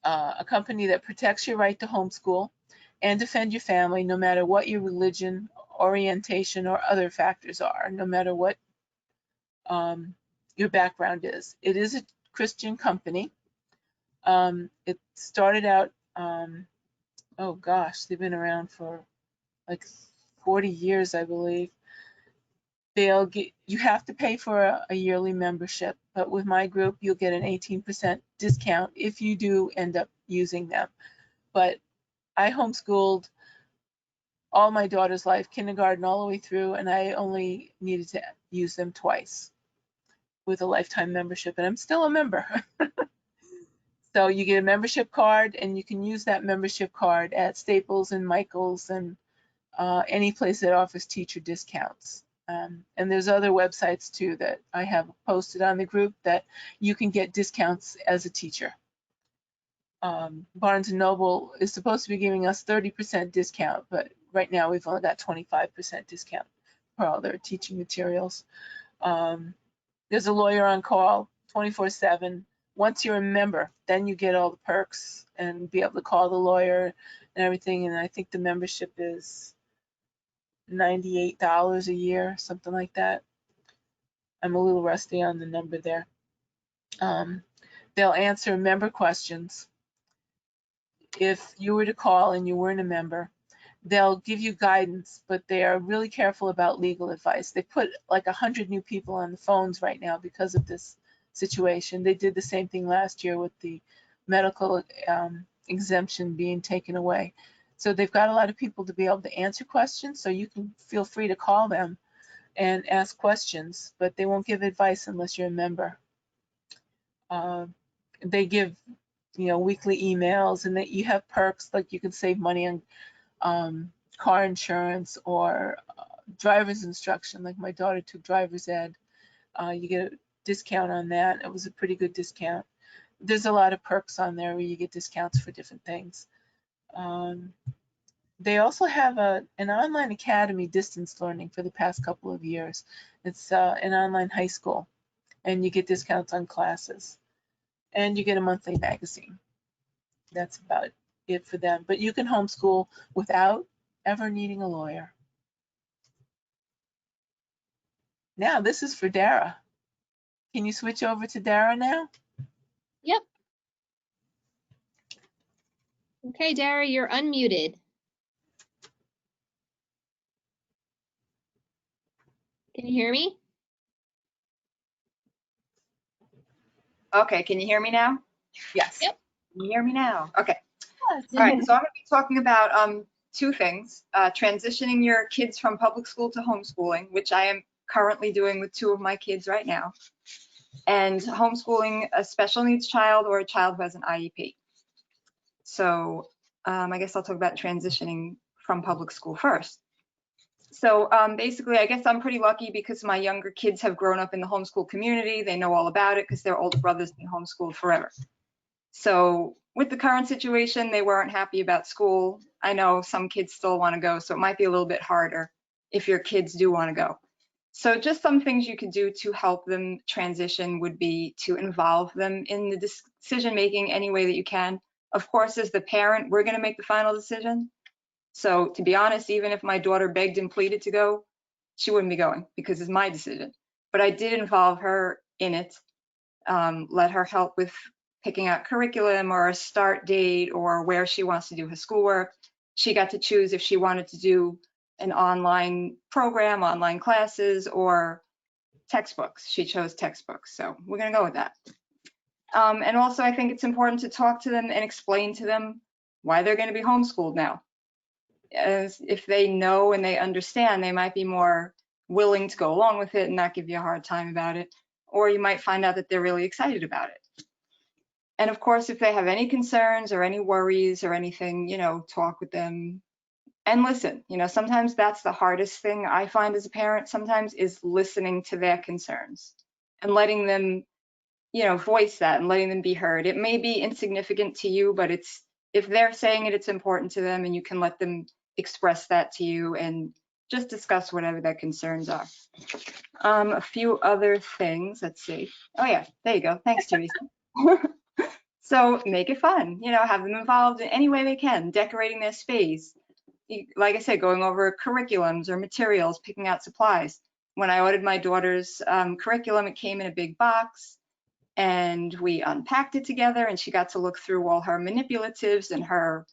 Speaker 3: a company that protects your right to homeschool and defend your family, no matter what your religion, orientation, or other factors are, no matter what your background is. It is a Christian company. It started out, oh gosh, they've been around for like 40 years, I believe. You have to pay for a yearly membership, but with my group, you'll get an 18% discount if you do end up using them. But I homeschooled all my daughter's life, kindergarten all the way through, and I only needed to use them twice with a lifetime membership, and I'm still a member. So you get a membership card, and you can use that membership card at Staples and Michael's and any place that offers teacher discounts. And there's other websites too that I have posted on the group that you can get discounts as a teacher. Barnes & Noble is supposed to be giving us 30% discount, but right now we've only got 25% discount for all their teaching materials. There's a lawyer on call 24/7. Once you're a member, then you get all the perks and be able to call the lawyer and everything. And I think the membership is $98 a year, something like that. I'm a little rusty on the number there. They'll answer member questions. If you were to call and you weren't a member, they'll give you guidance, but they are really careful about legal advice. They put like 100 new people on the phones right now because of this situation. They did the same thing last year with the medical exemption being taken away. So they've got a lot of people to be able to answer questions, so you can feel free to call them and ask questions, but they won't give advice unless you're a member. They give, weekly emails, and that you have perks, like you can save money on car insurance or driver's instruction. Like my daughter took driver's ed. You get a discount on that. It was a pretty good discount. There's a lot of perks on there where you get discounts for different things. They also have an online academy, distance learning, for the past couple of years. It's an online high school, and you get discounts on classes. And you get a monthly magazine. That's about it for them. But you can homeschool without ever needing a lawyer. Now, this is for Dara. Can you switch over to Dara now?
Speaker 2: Yep. Okay, Dara, you're unmuted. Can you hear me?
Speaker 6: Okay, can you hear me now?
Speaker 3: Yes.
Speaker 2: Yep.
Speaker 6: Can you hear me now? Okay.
Speaker 3: Yes.
Speaker 6: All right, so I'm going to be talking about two things. Transitioning your kids from public school to homeschooling, which I am currently doing with two of my kids right now, and homeschooling a special needs child or a child who has an IEP. So I guess I'll talk about transitioning from public school first. So basically, I guess I'm pretty lucky because my younger kids have grown up in the homeschool community. They know all about it because their older brother's been homeschooled forever. So with the current situation, they weren't happy about school. I know some kids still want to go, so it might be a little bit harder if your kids do want to go. So just some things you could do to help them transition would be to involve them in the decision making any way that you can. Of course, as the parent, we're going to make the final decision. So to be honest, even if my daughter begged and pleaded to go, she wouldn't be going because it's my decision. But I did involve her in it, let her help with picking out curriculum or a start date or where she wants to do her schoolwork. She got to choose if she wanted to do an online program, online classes, or textbooks. She chose textbooks, so we're going to go with that. And also, I think it's important to talk to them and explain to them why they're going to be homeschooled now. As if they know and they understand, they might be more willing to go along with it and not give you a hard time about it. Or you might find out that they're really excited about it. And of course, if they have any concerns or any worries or anything, you know, talk with them and listen. You know, sometimes that's the hardest thing I find as a parent sometimes is listening to their concerns and letting them, you know, voice that and letting them be heard. It may be insignificant to you, but it's, if they're saying it, it's important to them, and you can let them express that to you and just discuss whatever their concerns are. A few other things, let's see. Oh yeah, there you go. Thanks, Teresa. So make it fun, you know, have them involved in any way they can, decorating their space. Like I said, going over curriculums or materials, picking out supplies. When I ordered my daughter's curriculum, it came in a big box and we unpacked it together, and she got to look through all her manipulatives and her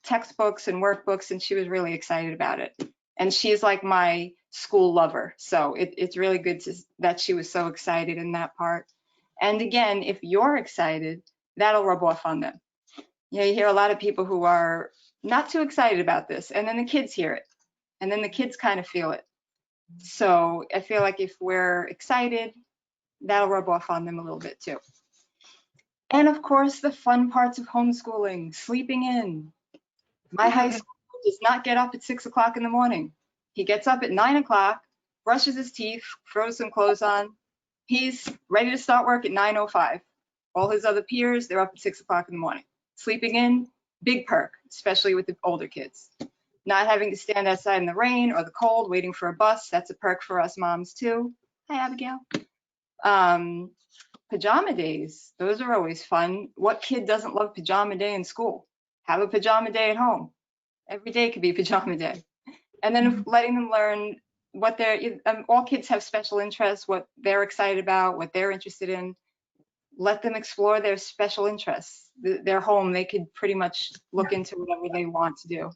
Speaker 6: textbooks and workbooks, and she was really excited about it. And she's like my school lover, so it's really good that she was so excited in that part. And again, if you're excited, that'll rub off on them. You know, you hear a lot of people who are not too excited about this, and then the kids hear it, and then the kids kind of feel it. So I feel like if we're excited, that'll rub off on them a little bit too. And of course, the fun parts of homeschooling, sleeping in. My high school does not get up at 6 o'clock in the morning. He gets up at 9 o'clock, brushes his teeth, throws some clothes on. He's ready to start work at 9:05. All his other peers, they're up at 6 o'clock in the morning. Sleeping in, big perk, especially with the older kids. Not having to stand outside in the rain or the cold waiting for a bus, that's a perk for us moms too. Hi, Abigail. Pajama days, those are always fun. What kid doesn't love pajama day in school? Have a pajama day at home. Every day could be pajama day. And then letting them learn what they're, all kids have special interests, what they're excited about, what they're interested in. Let them explore their special interests. Their home, they could pretty much look into whatever they want to do.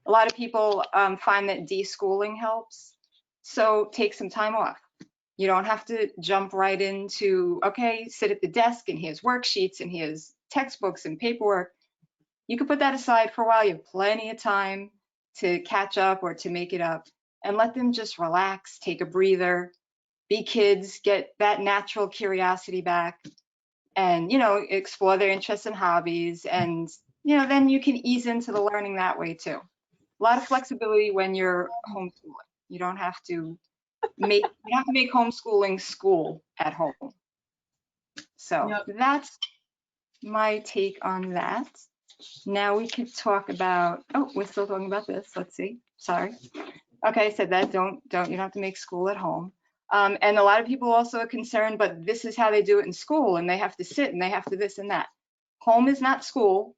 Speaker 6: A lot of people find that deschooling helps. So take some time off. You don't have to jump right into, okay, sit at the desk and here's worksheets and here's textbooks and paperwork. You can put that aside for a while. You have plenty of time to catch up or to make it up, and let them just relax, take a breather, be kids, get that natural curiosity back, and, you know, explore their interests and hobbies. And, you know, then you can ease into the learning that way too. A lot of flexibility when you're homeschooling. You don't have to make homeschooling school at home. So that's my take on that. Now we could talk about, oh, we're still talking about this. Let's see. Sorry. Okay, I said that. You don't have to make school at home. And a lot of people also are concerned, but this is how they do it in school, and they have to sit and they have to this and that. Home is not school.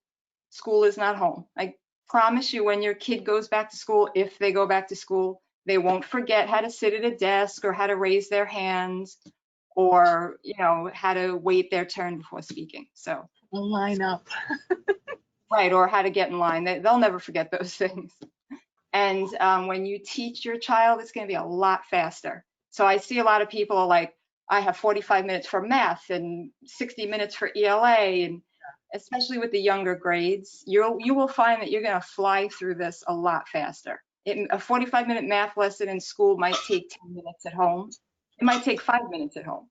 Speaker 6: School is not home. I promise you, when your kid goes back to school, if they go back to school, they won't forget how to sit at a desk or how to raise their hands or, you know, how to wait their turn before speaking. So
Speaker 3: Line up.
Speaker 6: right, or how to get in line. They'll never forget those things. And when you teach your child, it's going to be a lot faster. So I see a lot of people are like, I have 45 minutes for math and 60 minutes for ELA, and especially with the younger grades, you will find that you're going to fly through this a lot faster. A 45-minute math lesson in school might take 10 minutes at home. It might take 5 minutes at home.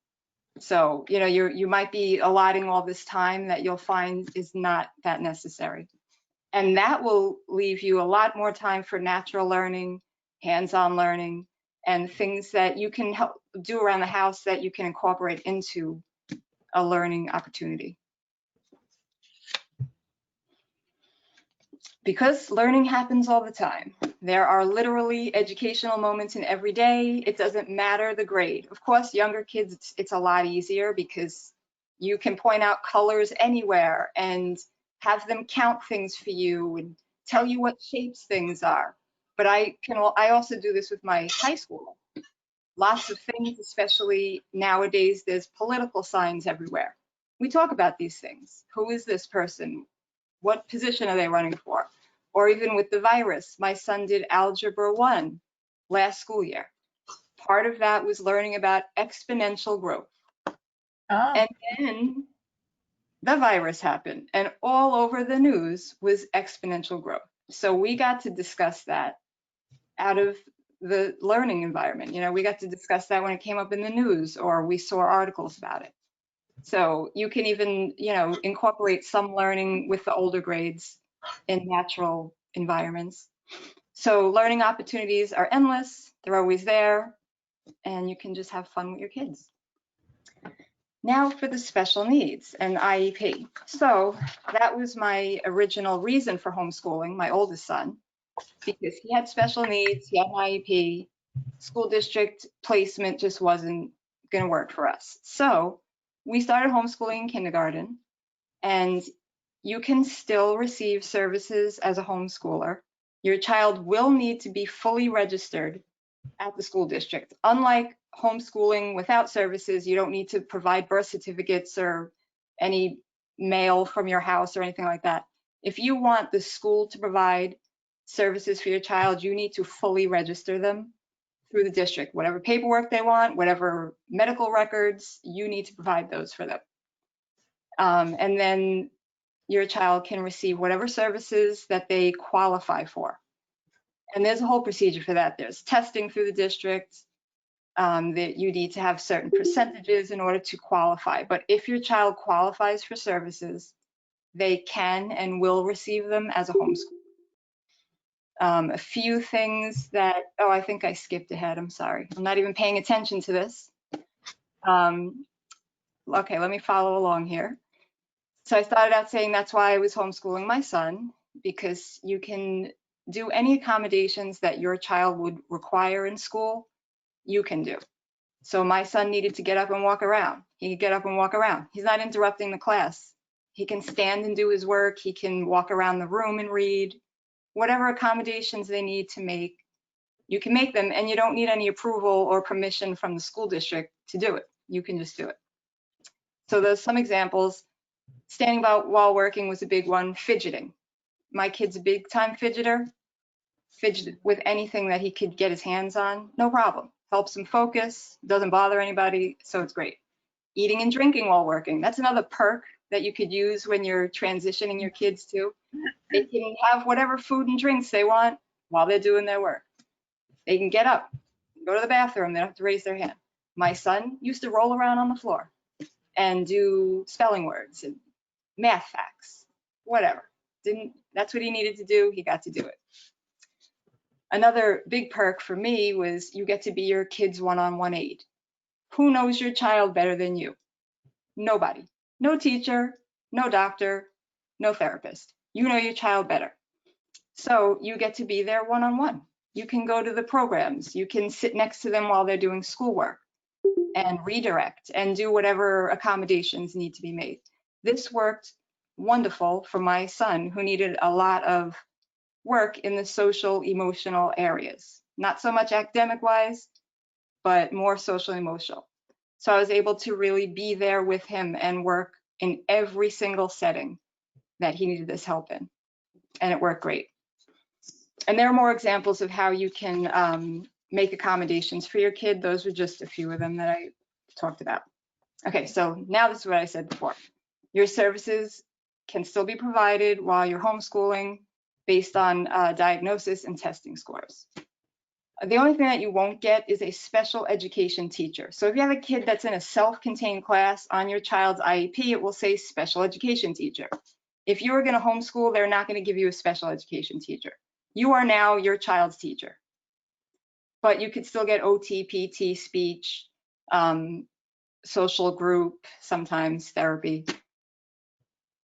Speaker 6: So, you know, you might be allotting all this time that you'll find is not that necessary. And that will leave you a lot more time for natural learning, hands-on learning, and things that you can help do around the house that you can incorporate into a learning opportunity. Because learning happens all the time. There are literally educational moments in every day. It doesn't matter the grade. Of course, younger kids, it's a lot easier because you can point out colors anywhere and have them count things for you and tell you what shapes things are. But I also do this with my high school. Lots of things, especially nowadays, there's political signs everywhere. We talk about these things. Who is this person? What position are they running for? Or even with the virus, my son did Algebra 1 last school year. Part of that was learning about exponential growth.
Speaker 3: Oh,
Speaker 6: And then the virus happened, and all over the news was exponential growth. So we got to discuss that out of the learning environment. You know, we got to discuss that when it came up in the news, or we saw articles about it. So you can even, you know, incorporate some learning with the older grades in natural environments. So learning opportunities are endless. They're always there, and you can just have fun with your kids. Now for the special needs and IEP. So that was my original reason for homeschooling my oldest son, because he had special needs, he had an IEP, school district placement just wasn't going to work for us. So we started homeschooling in kindergarten, and you can still receive services as a homeschooler. Your child will need to be fully registered at the school district. Unlike homeschooling without services, you don't need to provide birth certificates or any mail from your house or anything like that. If you want the school to provide services for your child, you need to fully register them through the district. Whatever paperwork they want, whatever medical records, you need to provide those for them. And then your child can receive whatever services that they qualify for. And there's a whole procedure for that. There's testing through the district, that you need to have certain percentages in order to qualify. But if your child qualifies for services, they can and will receive them as a homeschool. A few things that, oh, I think I skipped ahead. I'm sorry. I'm not even paying attention to this. Okay, let me follow along here. So I started out saying that's why I was homeschooling my son, because you can do any accommodations that your child would require in school, you can do. So my son needed to get up and walk around. He could get up and walk around. He's not interrupting the class. He can stand and do his work. He can walk around the room and read. Whatever accommodations they need to make, you can make them, and you don't need any approval or permission from the school district to do it. You can just do it. So there's some examples. Standing about while working was a big one. Fidgeting. My kid's a big time fidgeter. Fidget with anything that he could get his hands on, no problem. Helps him focus, doesn't bother anybody, so it's great. Eating and drinking while working. That's another perk that you could use when you're transitioning your kids to. They can have whatever food and drinks they want while they're doing their work. They can get up, go to the bathroom, they don't have to raise their hand. My son used to roll around on the floor and do spelling words and math facts, whatever. That's what he needed to do, he got to do it. Another big perk for me was you get to be your kid's one-on-one aide. Who knows your child better than you? Nobody. No teacher, no doctor, no therapist. You know your child better. So you get to be there one-on-one. You can go to the programs. You can sit next to them while they're doing schoolwork and redirect and do whatever accommodations need to be made. This worked wonderful for my son, who needed a lot of work in the social emotional areas. Not so much academic wise, but more social emotional. So I was able to really be there with him and work in every single setting that he needed this help in. And it worked great. And there are more examples of how you can make accommodations for your kid. Those were just a few of them that I talked about. Okay, so now this is what I said before. Your services can still be provided while you're homeschooling based on diagnosis and testing scores. The only thing that you won't get is a special education teacher. So if you have a kid that's in a self-contained class on your child's IEP, it will say special education teacher. If you are going to homeschool, they're not going to give you a special education teacher. You are now your child's teacher. But you could still get OT, PT, speech, social group, sometimes therapy.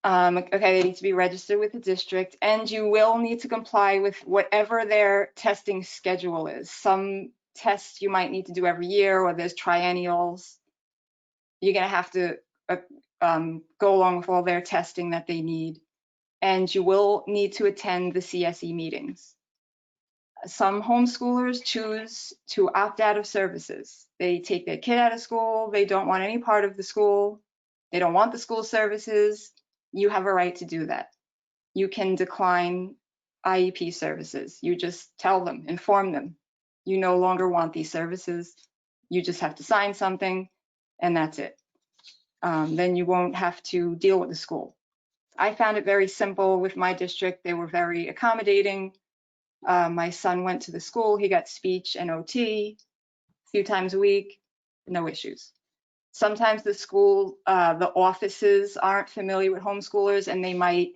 Speaker 6: Okay, they need to be registered with the district, and you will need to comply with whatever their testing schedule is. Some tests you might need to do every year, or there's triennials. You're going to have to go along with all their testing that they need, and you will need to attend the CSE meetings. Some homeschoolers choose to opt out of services. They take their kid out of school. They don't want any part of the school. They don't want the school services. You have a right to do that. You can decline IEP services. You just tell them, inform them. You no longer want these services. You just have to sign something, and that's it. Then you won't have to deal with the school. I found it very simple with my district. They were very accommodating. My son went to the school. He got speech and OT a few times a week, no issues. Sometimes the school, the offices aren't familiar with homeschoolers, and they might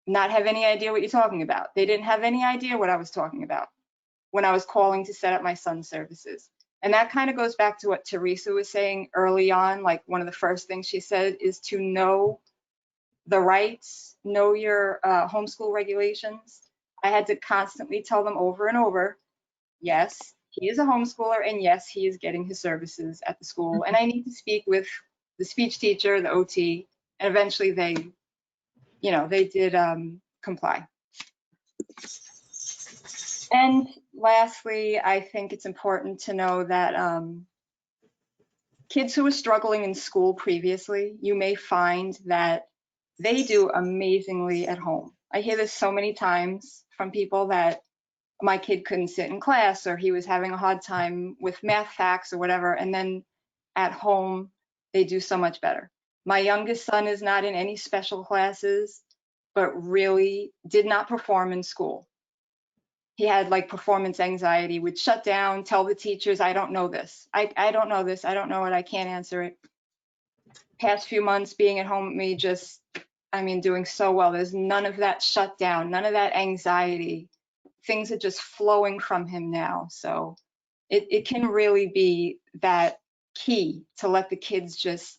Speaker 6: not have any idea what you're talking about. They didn't have any idea what I was talking about when I was calling to set up my son's services. And that kind of goes back to what Teresa was saying early on. Like, one of the first things she said is to know the rights, know your homeschool regulations. I had to constantly tell them over and over, yes, he is a homeschooler, and yes, he is getting his services at the school. And I need to speak with the speech teacher, the OT, and eventually they, they did comply. And lastly, I think it's important to know that kids who were struggling in school previously, you may find that they do amazingly at home. I hear this so many times from people that my kid couldn't sit in class, or he was having a hard time with math facts or whatever, and then at home, they do so much better. My youngest son is not in any special classes, but really did not perform in school. He had like performance anxiety, would shut down, tell the teachers, I don't know this. I don't know this. I don't know it. I can't answer it. Past few months being at home with me, just, doing so well. There's none of that shut down, none of that anxiety. Things are just flowing from him now. So it can really be that key to let the kids just,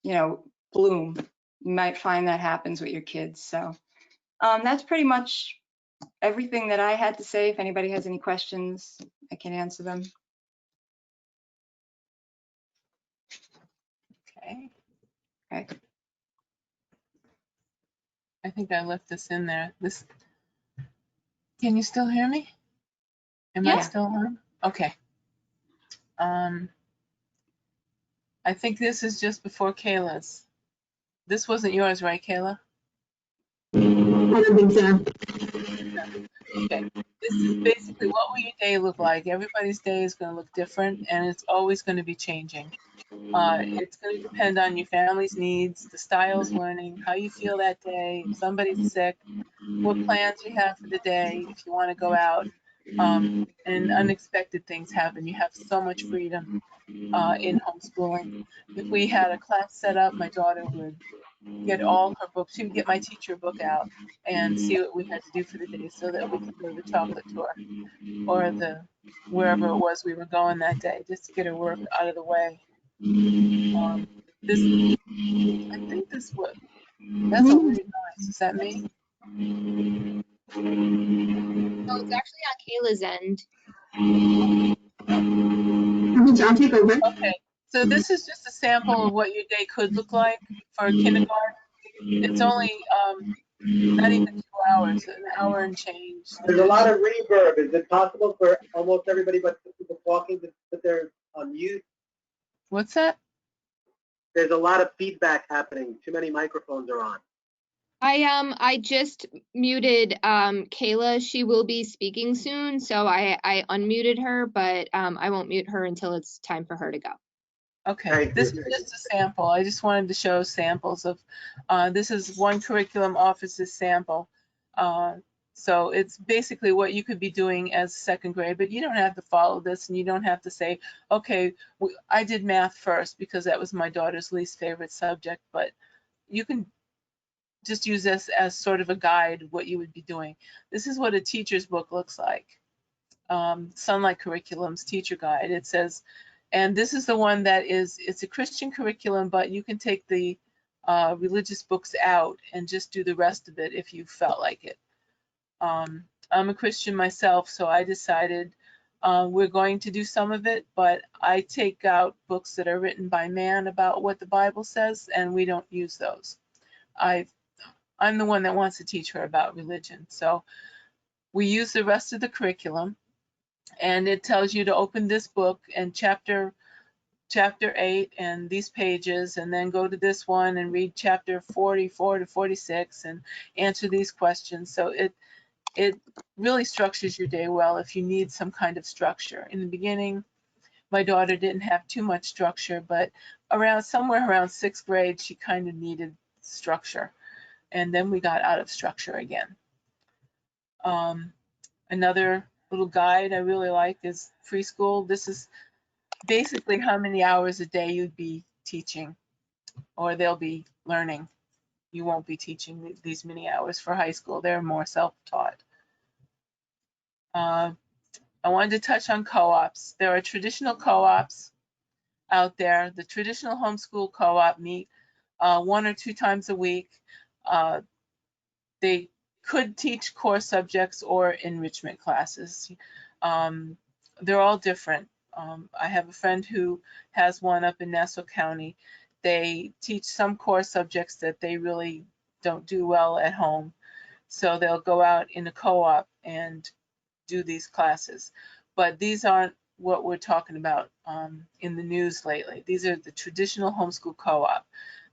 Speaker 6: bloom. You might find that happens with your kids. So that's pretty much everything that I had to say. If anybody has any questions, I can answer them.
Speaker 3: Okay.
Speaker 6: Okay.
Speaker 3: I think I left this in there. Can you still hear me? Am I
Speaker 2: Yeah.
Speaker 3: still on? Okay. I think this is just before Kayla's. This wasn't yours, right, Kayla?
Speaker 7: I don't think so.
Speaker 3: Okay. This is basically, what will your day look like? Everybody's day is going to look different, and it's always going to be changing. It's going to depend on your family's needs, the styles learning, how you feel that day, if somebody's sick, what plans you have for the day, if you want to go out, and unexpected things happen. You have so much freedom in homeschooling. If we had a class set up, my daughter would get all her books. She would get my teacher book out and see what we had to do for the day so that we could go to the chocolate tour or wherever it was we were going that day, just to get her work out of the way. I think that's a weird noise. Is that me?
Speaker 2: No, it's actually on Kayla's end.
Speaker 7: I'll take over.
Speaker 3: Okay, so this is just a sample of what your day could look like for kindergarten. It's only not even 2 hours, an hour and change.
Speaker 5: There's a lot of reverb. Is it possible for almost everybody but the people talking to put their on mute?
Speaker 3: What's that?
Speaker 5: There's a lot of feedback happening. Too many microphones are on.
Speaker 2: I just muted Kayla. She will be speaking soon, so I unmuted her, but I won't mute her until it's time for her to go.
Speaker 3: Okay, this is just a sample. I just wanted to show samples of, this is one curriculum office's sample. So it's basically what you could be doing as second grade, but you don't have to follow this, and you don't have to say, okay, I did math first because that was my daughter's least favorite subject, but you can just use this as sort of a guide, what you would be doing. This is what a teacher's book looks like. Sunlight Curriculum's teacher guide. It says, and this is the one that it's a Christian curriculum, but you can take the religious books out and just do the rest of it if you felt like it. I'm a Christian myself, so I decided we're going to do some of it, but I take out books that are written by man about what the Bible says, and we don't use those. I'm the one that wants to teach her about religion. So we use the rest of the curriculum, and it tells you to open this book and chapter 8 and these pages, and then go to this one and read chapter 44 to 46 and answer these questions. So it really structures your day well if you need some kind of structure. In the beginning, my daughter didn't have too much structure, but somewhere around 6th grade, she kind of needed structure. And then we got out of structure again. Another little guide I really like is preschool. This is basically how many hours a day you'd be teaching, or they'll be learning. You won't be teaching these many hours for high school. They're more self-taught. I wanted to touch on co-ops. There are traditional co-ops out there. The traditional homeschool co-op meet 1 or 2 times a week. They could teach core subjects or enrichment classes. They're all different. I have a friend who has one up in Nassau County. They teach some core subjects that they really don't do well at home. So they'll go out in a co-op and do these classes. But these aren't what we're talking about in the news lately. These are the traditional homeschool co-op.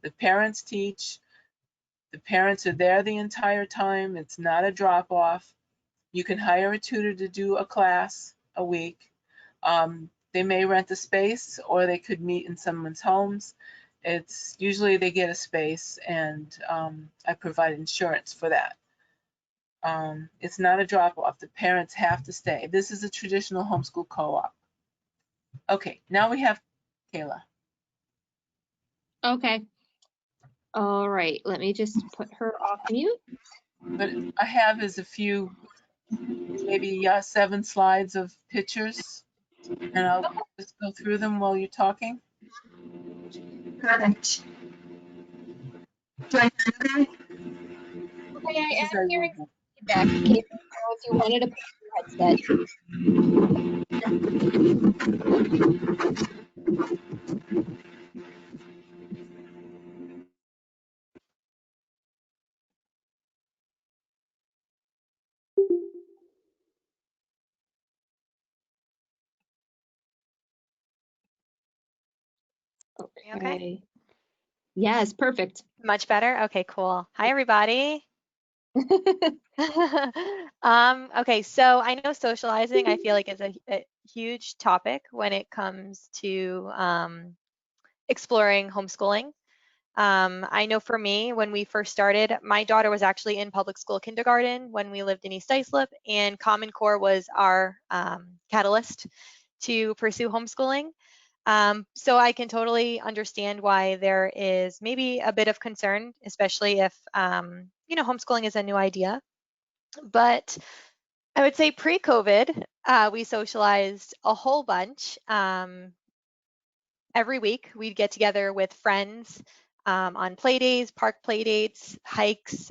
Speaker 3: The parents teach. The parents are there the entire time. It's not a drop-off. You can hire a tutor to do a class a week. They may rent a space, or they could meet in someone's homes. It's usually they get a space, and I provide insurance for that. It's not a drop-off. The parents have to stay. This is a traditional homeschool co-op. Okay, now we have Kayla.
Speaker 2: Okay. All right. Let me just put her off mute.
Speaker 3: What I have is a few, maybe 7 slides of pictures, and I'll just go through them while you're talking.
Speaker 7: Perfect. Do I sound okay?
Speaker 2: Okay, I
Speaker 3: This is
Speaker 2: am
Speaker 3: our
Speaker 2: hearing
Speaker 3: usual.
Speaker 2: feedback. Kate, so if you wanted to put your headset. Okay. Yes, perfect.
Speaker 8: Much better? Okay, cool. Hi, everybody. Okay, so I know socializing, I feel like is a huge topic when it comes to exploring homeschooling. I know for me, when we first started, my daughter was actually in public school kindergarten when we lived in East Islip, and Common Core was our catalyst to pursue homeschooling. So I can totally understand why there is maybe a bit of concern, especially if, homeschooling is a new idea. But I would say pre-COVID, we socialized a whole bunch. Every week, we'd get together with friends on play days, park play dates, hikes,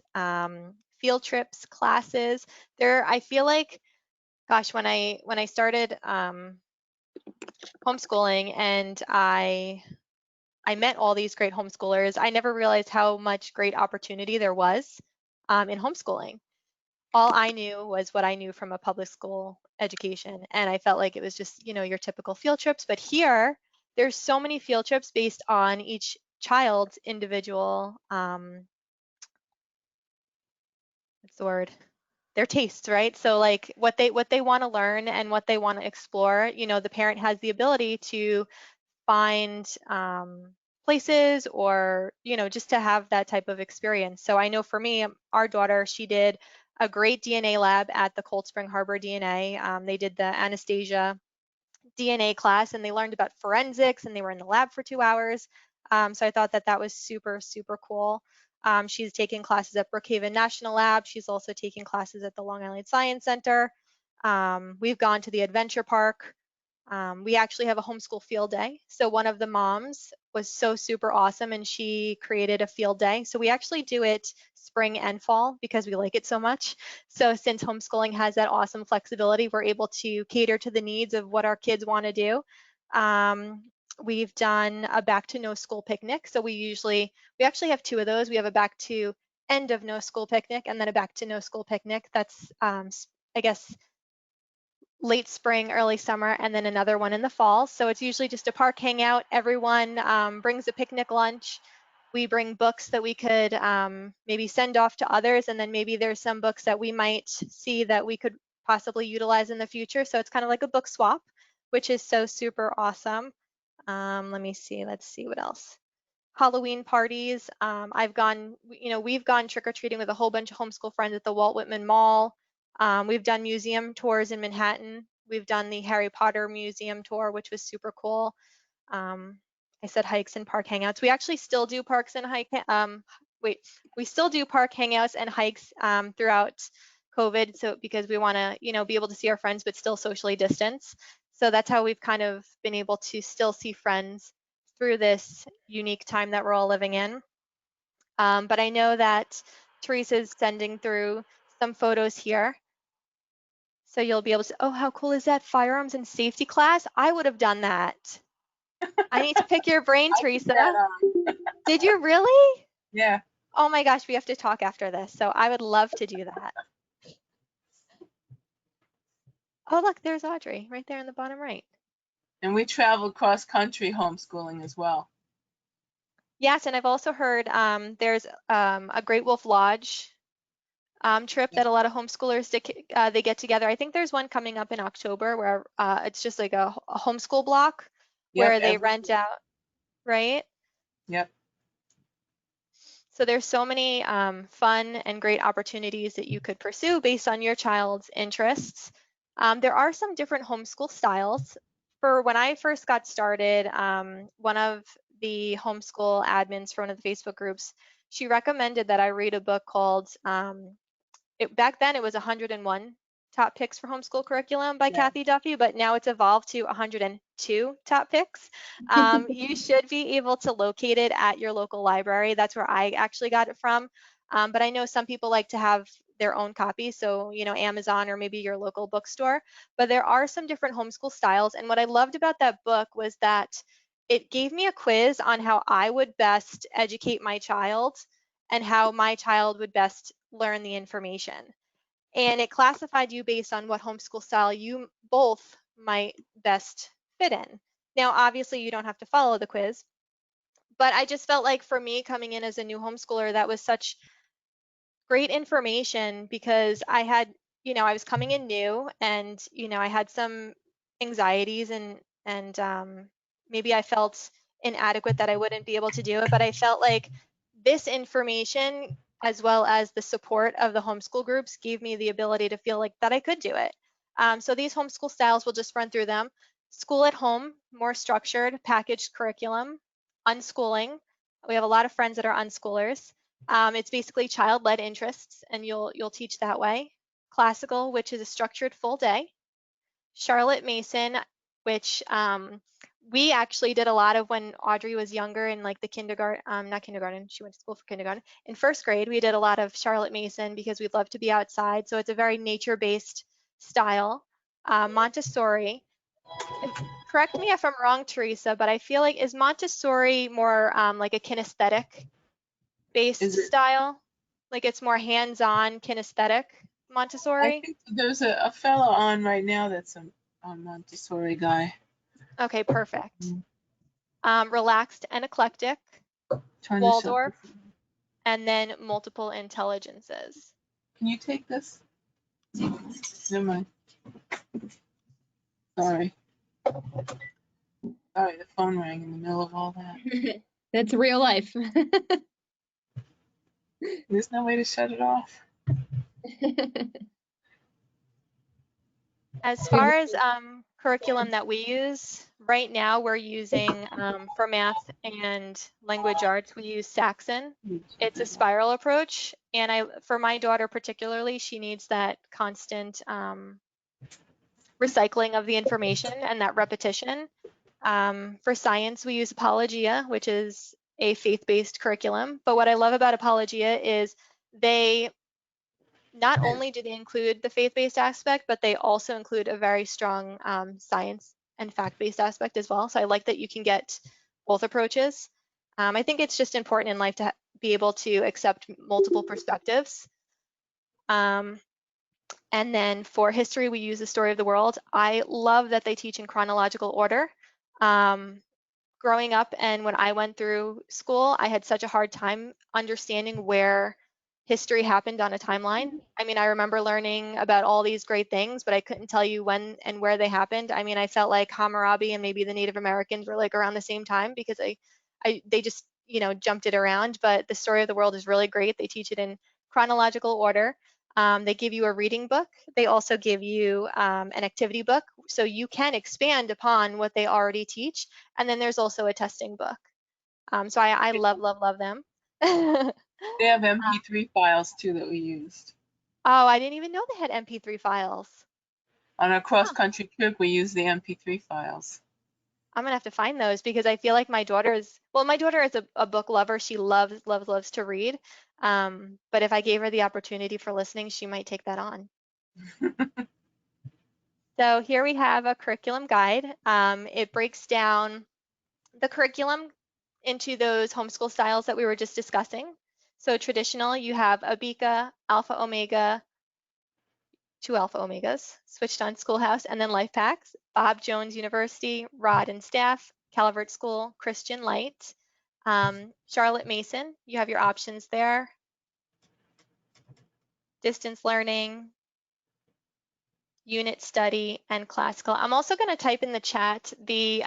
Speaker 8: field trips, classes. I feel like, gosh, when I started homeschooling and I met all these great homeschoolers, I never realized how much great opportunity there was in homeschooling. All I knew was what I knew from a public school education, and I felt like it was just, your typical field trips. But here, there's so many field trips based on each child's individual, what's the word? Their tastes, right? So like what they want to learn and what they want to explore, the parent has the ability to find places or, just to have that type of experience. So I know for me, our daughter, she did a great DNA lab at the Cold Spring Harbor DNA. They did the Anastasia DNA class and they learned about forensics and they were in the lab for 2 hours. So I thought that that was super, super cool. She's taking classes at Brookhaven National Lab. She's also taking classes at the Long Island Science Center. We've gone to the adventure park. We actually have a homeschool field day. So one of the moms was so super awesome and she created a field day. So we actually do it spring and fall because we like it so much. So since homeschooling has that awesome flexibility, we're able to cater to the needs of what our kids want to do. We've done a back to no school picnic. So we actually have two of those. We have a back to end of no school picnic and then a back to no school picnic. That's, I guess, late spring, early summer, and then another one in the fall. So it's usually just a park hangout. Everyone brings a picnic lunch. We bring books that we could maybe send off to others, and then maybe there's some books that we might see that we could possibly utilize in the future. So it's kind of like a book swap, which is so super awesome. Let me see. Let's see what else. Halloween parties. We've gone trick-or-treating with a whole bunch of homeschool friends at the Walt Whitman Mall. We've done museum tours in Manhattan. We've done the Harry Potter museum tour, which was super cool. I said hikes and park hangouts. We actually still do parks and we still do park hangouts and hikes throughout COVID. So because we want to, be able to see our friends, but still socially distance. So that's how we've kind of been able to still see friends through this unique time that we're all living in. But I know that Teresa is sending through some photos here. So you'll be able to, oh, how cool is that? Firearms and safety class? I would have done that. I need to pick your brain, Teresa. Did you really?
Speaker 3: Yeah.
Speaker 8: Oh my gosh, we have to talk after this. So I would love to do that. Oh, look, there's Audrey right there in the bottom right.
Speaker 3: And we traveled cross country homeschooling as well.
Speaker 8: Yes, and I've also heard there's a Great Wolf Lodge trip that a lot of homeschoolers they get together. I think there's one coming up in October where it's just like a homeschool block where they rent out, right?
Speaker 3: Yep.
Speaker 8: So there's so many fun and great opportunities that you could pursue based on your child's interests. There are some different homeschool styles. For when I first got started, one of the homeschool admins for one of the Facebook groups, she recommended that I read a book called back then it was 101 top picks for homeschool curriculum by Kathy Duffy, but now it's evolved to 102 top picks. You should be able to locate it at your local library. That's where I actually got it from. But I know some people like to have their own copy, so Amazon or maybe your local bookstore. But there are some different homeschool styles, and what I loved about that book was that it gave me a quiz on how I would best educate my child and how my child would best learn the information. And it classified you based on what homeschool style you both might best fit in. Now, obviously, you don't have to follow the quiz, but I just felt like for me coming in as a new homeschooler, that was such great information because I was coming in new and, I had some anxieties and maybe I felt inadequate that I wouldn't be able to do it, but I felt like this information as well as the support of the homeschool groups gave me the ability to feel like that I could do it. So these homeschool styles, we'll just run through them. School at home, more structured, packaged curriculum. Unschooling, we have a lot of friends that are unschoolers. It's basically child-led interests, and you'll teach that way. Classical, which is a structured full day. Charlotte Mason, which we actually did a lot of when Audrey was younger in like the kindergarten, not kindergarten, she went to school for kindergarten. In first grade, we did a lot of Charlotte Mason because we'd love to be outside. So it's a very nature-based style. Montessori, and correct me if I'm wrong, Teresa, but I feel like is Montessori more like a kinesthetic-based style? Like it's more hands-on kinesthetic Montessori?
Speaker 3: I think there's a fellow on right now that's a Montessori guy.
Speaker 8: Okay, perfect. Relaxed and eclectic, Waldorf, and then multiple intelligences.
Speaker 3: Can you take this? Never mind. Sorry. Sorry, the phone rang in the middle of all that.
Speaker 2: That's real life.
Speaker 3: There's no way to shut it off.
Speaker 8: As far as curriculum that we use, right now we're using for math and language arts, we use Saxon. It's a spiral approach, and for my daughter particularly, she needs that constant recycling of the information and that repetition. For science, we use Apologia, which is a faith-based curriculum. But what I love about Apologia is they not only do they include the faith-based aspect, but they also include a very strong science and fact-based aspect as well. So I like that you can get both approaches. I think it's just important in life to be able to accept multiple perspectives. And then for history, we use the story of the world. I love that they teach in chronological order. Growing up and when I went through school, I had such a hard time understanding where history happened on a timeline. I mean, I remember learning about all these great things, but I couldn't tell you when and where they happened. I mean, I felt like Hammurabi and maybe the Native Americans were like around the same time because they just, you know, jumped it around. But the story of the world is really great. They teach it in chronological order. They give you a reading book. They also give you an activity book, so you can expand upon what they already teach. And then there's also a testing book. So I love, love, love them.
Speaker 3: They have MP3 files too that we used.
Speaker 8: Oh, I didn't even know they had MP3 files.
Speaker 3: On a
Speaker 8: Huh.
Speaker 3: cross-country trip, we used the MP3 files.
Speaker 8: I'm gonna have to find those because I feel like my daughter is a book lover. She loves, loves, loves to read. But if I gave her the opportunity for listening, she might take that on. So here we have a curriculum guide. It breaks down the curriculum into those homeschool styles that we were just discussing. So traditional, you have Abika, Alpha Omega, 2 Alpha Omegas, switched on Schoolhouse, and then Life Packs, Bob Jones University, Rod and Staff, Calvert School, Christian Light, Charlotte Mason, you have your options there. Distance learning, unit study, and classical. I'm also going to type in the chat the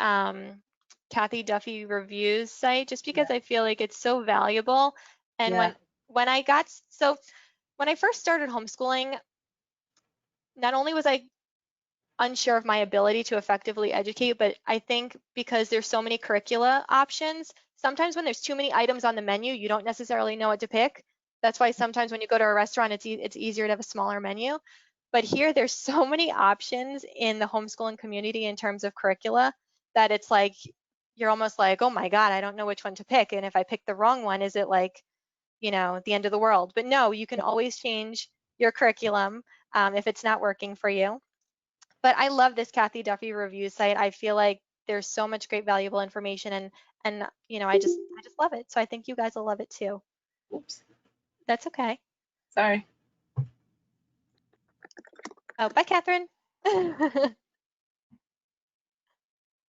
Speaker 8: Kathy Duffy reviews site just because I feel like it's so valuable. And
Speaker 3: Yeah.
Speaker 8: when I first started homeschooling, not only was I unsure of my ability to effectively educate, but I think because there's so many curricula options, sometimes when there's too many items on the menu, you don't necessarily know what to pick. That's why sometimes when you go to a restaurant, it's easier to have a smaller menu. But here, there's so many options in the homeschooling community in terms of curricula that it's like, you're almost like, oh my God, I don't know which one to pick. And if I pick the wrong one, is it like, you know, the end of the world? But no, you can always change your curriculum if it's not working for you. But I love this Kathy Duffy review site. I feel like there's so much great valuable information and you know, I just love it. So I think you guys will love it too.
Speaker 3: Oops.
Speaker 8: That's okay.
Speaker 3: Sorry.
Speaker 8: Oh, bye, Catherine.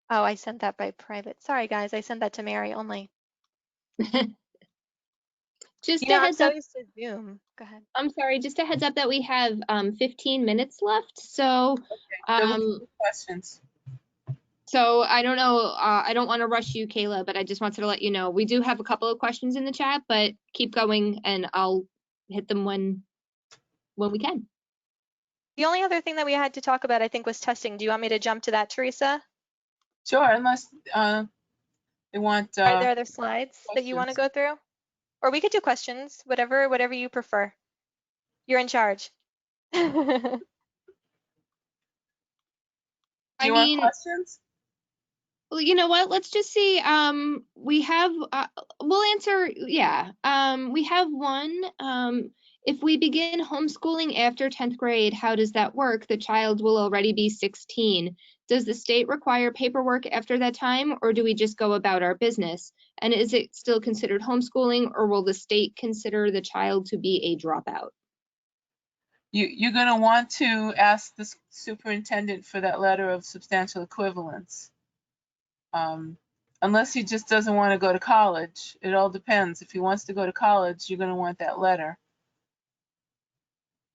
Speaker 8: Oh, I sent that by private. Sorry, guys. I sent that to Mary only.
Speaker 2: Just
Speaker 8: You
Speaker 2: a
Speaker 8: know, I'm
Speaker 2: heads
Speaker 8: so
Speaker 2: up.
Speaker 8: used to Zoom. Go ahead.
Speaker 2: I'm sorry, just a heads up that we have 15 minutes left. So
Speaker 3: Questions.
Speaker 2: So I don't know, I don't want to rush you, Kayla, but I just wanted to let you know, we do have a couple of questions in the chat, but keep going and I'll hit them when we can.
Speaker 8: The only other thing that we had to talk about, I think, was testing. Do you want me to jump to that, Teresa?
Speaker 3: Sure, unless they want
Speaker 8: Are there other slides that you want to
Speaker 3: questions.
Speaker 8: go through? Or we could do questions, whatever you prefer. You're in charge.
Speaker 3: Do
Speaker 2: I
Speaker 3: you want
Speaker 2: mean,
Speaker 3: questions?
Speaker 2: well, you know what? Let's just see. We have, we'll answer, yeah. We have one. If we begin homeschooling after 10th grade, how does that work? The child will already be 16. Does the state require paperwork after that time, or do we just go about our business? And is it still considered homeschooling, or will the state consider the child to be a dropout?
Speaker 3: You're going to want to ask the superintendent for that letter of substantial equivalence. Unless he just doesn't want to go to college. It all depends. If he wants to go to college, you're going to want that letter.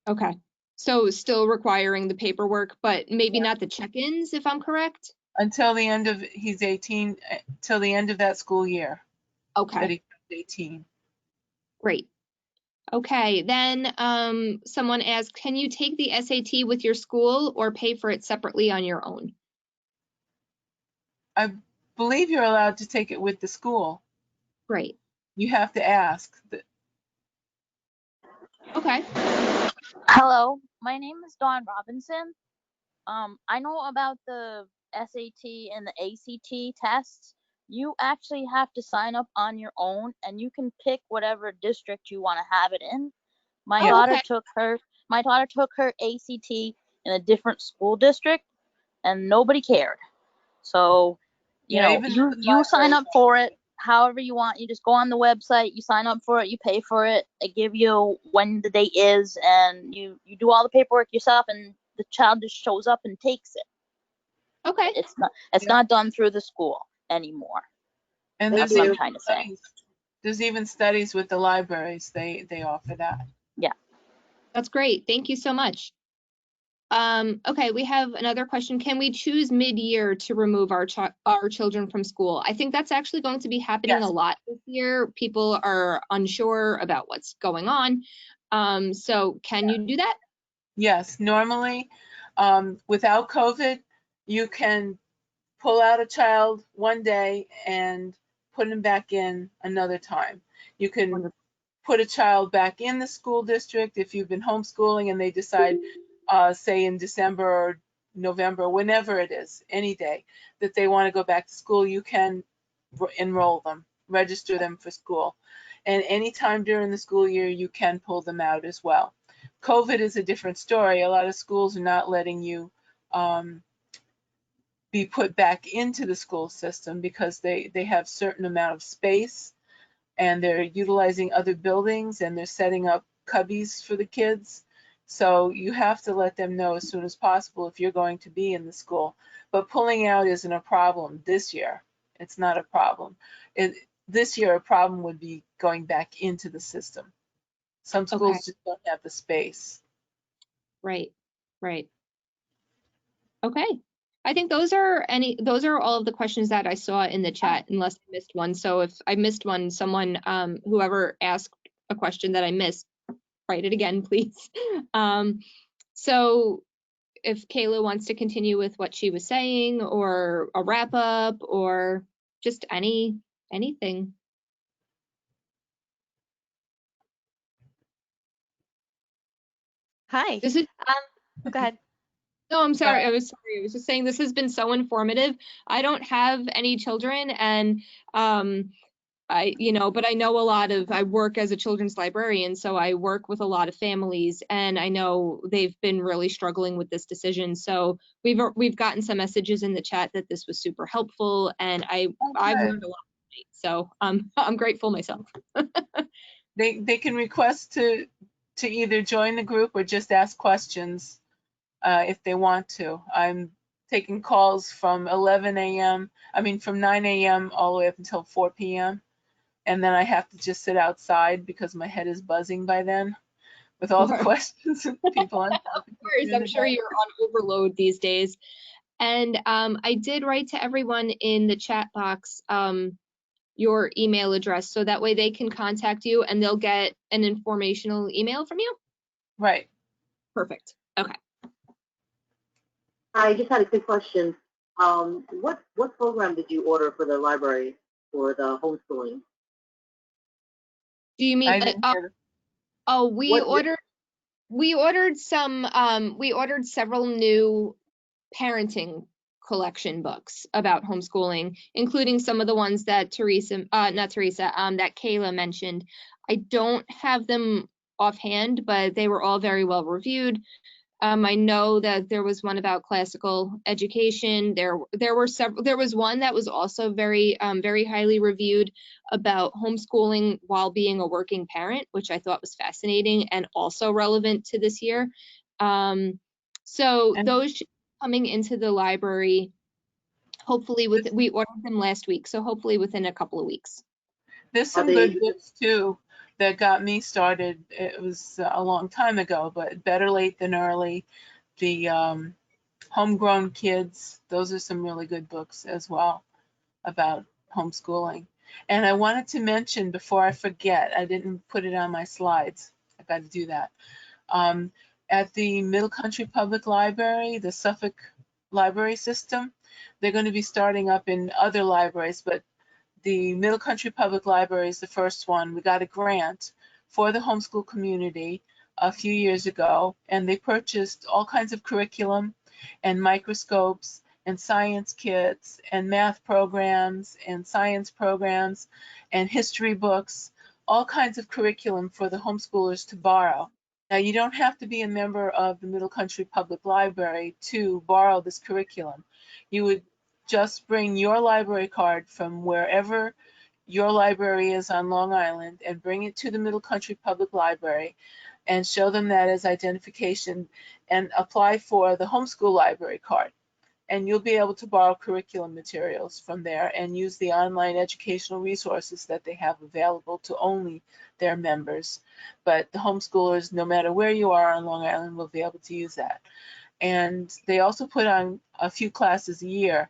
Speaker 2: Okay. So still requiring the paperwork, but maybe not the check-ins, if I'm correct?
Speaker 3: Until the end of, he's 18, till the end of that school year.
Speaker 2: Okay.
Speaker 3: That he turns 18.
Speaker 2: Great. Okay, then someone asked, can you take the SAT with your school or pay for it separately on your own?
Speaker 3: I believe you're allowed to take it with the school.
Speaker 2: Great.
Speaker 3: You have to ask.
Speaker 2: Okay.
Speaker 9: Hello, my name is Dawn Robinson. I know about the SAT and the ACT tests. You actually have to sign up on your own, and you can pick whatever district you want to have it in. My
Speaker 2: Oh,
Speaker 9: daughter
Speaker 2: okay.
Speaker 9: took her ACT in a different school district, and nobody cared. So, you
Speaker 3: Yeah,
Speaker 9: know,
Speaker 3: even
Speaker 9: you sign up for it however you want. You just go on the website, you sign up for it, you pay for it. They give you when the date is, and you do all the paperwork yourself, and the child just shows up and takes it.
Speaker 2: Okay.
Speaker 9: It's not done through the school anymore.
Speaker 3: and
Speaker 9: That's what I'm trying to say.
Speaker 3: There's even studies with the libraries. They offer that.
Speaker 9: Yeah.
Speaker 2: That's great. Thank you so much. Okay, we have another question. Can we choose mid-year to remove our children from school? I think that's actually going to be happening a lot this year. People are unsure about what's going on. So can you do that?
Speaker 3: Yes, normally, without COVID, you can pull out a child one day and put him back in another time. You can put a child back in the school district if you've been homeschooling and they decide, say in December or November, whenever it is, any day, that they want to go back to school, you can enroll them, register them for school. And anytime during the school year, you can pull them out as well. COVID is a different story. A lot of schools are not letting you be put back into the school system because they have certain amount of space and they're utilizing other buildings and they're setting up cubbies for the kids. So you have to let them know as soon as possible if you're going to be in the school. But pulling out isn't a problem this year. It's not a problem. This year, a problem would be going back into the system. Some schools just don't have the space.
Speaker 2: Right. Okay. I think those are all of the questions that I saw in the chat, unless I missed one. So if I missed one, someone, whoever asked a question that I missed, write it again, please. So if Kayla wants to continue with what she was saying, or a wrap up, or just anything.
Speaker 8: Hi.
Speaker 2: This is
Speaker 8: Go ahead.
Speaker 2: No, I'm sorry. I was just saying this has been so informative. I don't have any children, and but I know I work as a children's librarian, so I work with a lot of families, and I know they've been really struggling with this decision. So we've gotten some messages in the chat that this was super helpful, and I've learned a lot tonight. So I'm grateful myself.
Speaker 3: They can request to either join the group or just ask questions if they want to. I'm taking calls from 11 a.m. from 9 a.m. all the way up until 4 p.m. And then I have to just sit outside because my head is buzzing by then with all the questions and people.
Speaker 2: Of course, I'm sure you're on overload these days. And I did write to everyone in the chat box your email address, so that way they can contact you and they'll get an informational email from you.
Speaker 3: Right.
Speaker 2: Perfect. Okay.
Speaker 4: I just had a quick question. What program did you order for the library for the homeschooling?
Speaker 2: Do you mean? We ordered several new parenting collection books about homeschooling, including some of the ones that that Kayla mentioned. I don't have them offhand, but they were all very well reviewed. I know that there was one about classical education. There were several. There was one that was also very highly reviewed about homeschooling while being a working parent, which I thought was fascinating and also relevant to this year. So those should be coming into the library. Hopefully, we ordered them last week, so hopefully within a couple of weeks.
Speaker 3: There's some good books too that got me started. It was a long time ago, but Better Late Than Early, the Homegrown Kids, those are some really good books as well about homeschooling. And I wanted to mention before I forget, I didn't put it on my slides. I got to do that. At the Middle Country Public Library, the Suffolk Library System, they're going to be starting up in other libraries, but the Middle Country Public Library is the first one. We got a grant for the homeschool community a few years ago, and they purchased all kinds of curriculum and microscopes and science kits and math programs and science programs and history books, all kinds of curriculum for the homeschoolers to borrow. Now, you don't have to be a member of the Middle Country Public Library to borrow this curriculum. You would just bring your library card from wherever your library is on Long Island and bring it to the Middle Country Public Library and show them that as identification and apply for the homeschool library card. And you'll be able to borrow curriculum materials from there and use the online educational resources that they have available to only their members. But the homeschoolers, no matter where you are on Long Island, will be able to use that. And they also put on a few classes a year.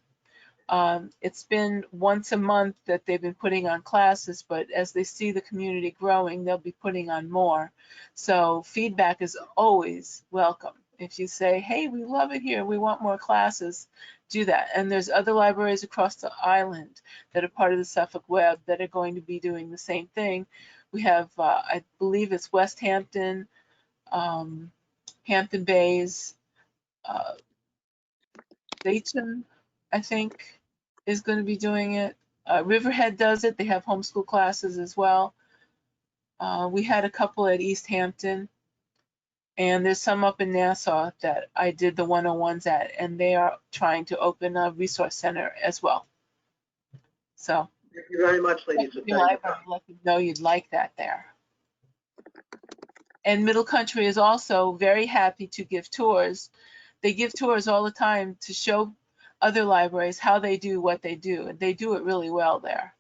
Speaker 3: It's been once a month that they've been putting on classes, but as they see the community growing, they'll be putting on more. So feedback is always welcome. If you say, hey, we love it here, we want more classes, do that. And there's other libraries across the island that are part of the Suffolk Web that are going to be doing the same thing. We have, I believe it's West Hampton, Hampton Bays, Dayton, I think, is going to be doing it. Riverhead does it. They have homeschool classes as well. We had a couple at East Hampton. And there's some up in Nassau that I did the 101s at, and they are trying to open a resource center as well. So
Speaker 5: Thank you very much, ladies.
Speaker 3: let you know you'd like that there. And Middle Country is also very happy to give tours. They give tours all the time to show other libraries how they do what they do, and they do it really well there.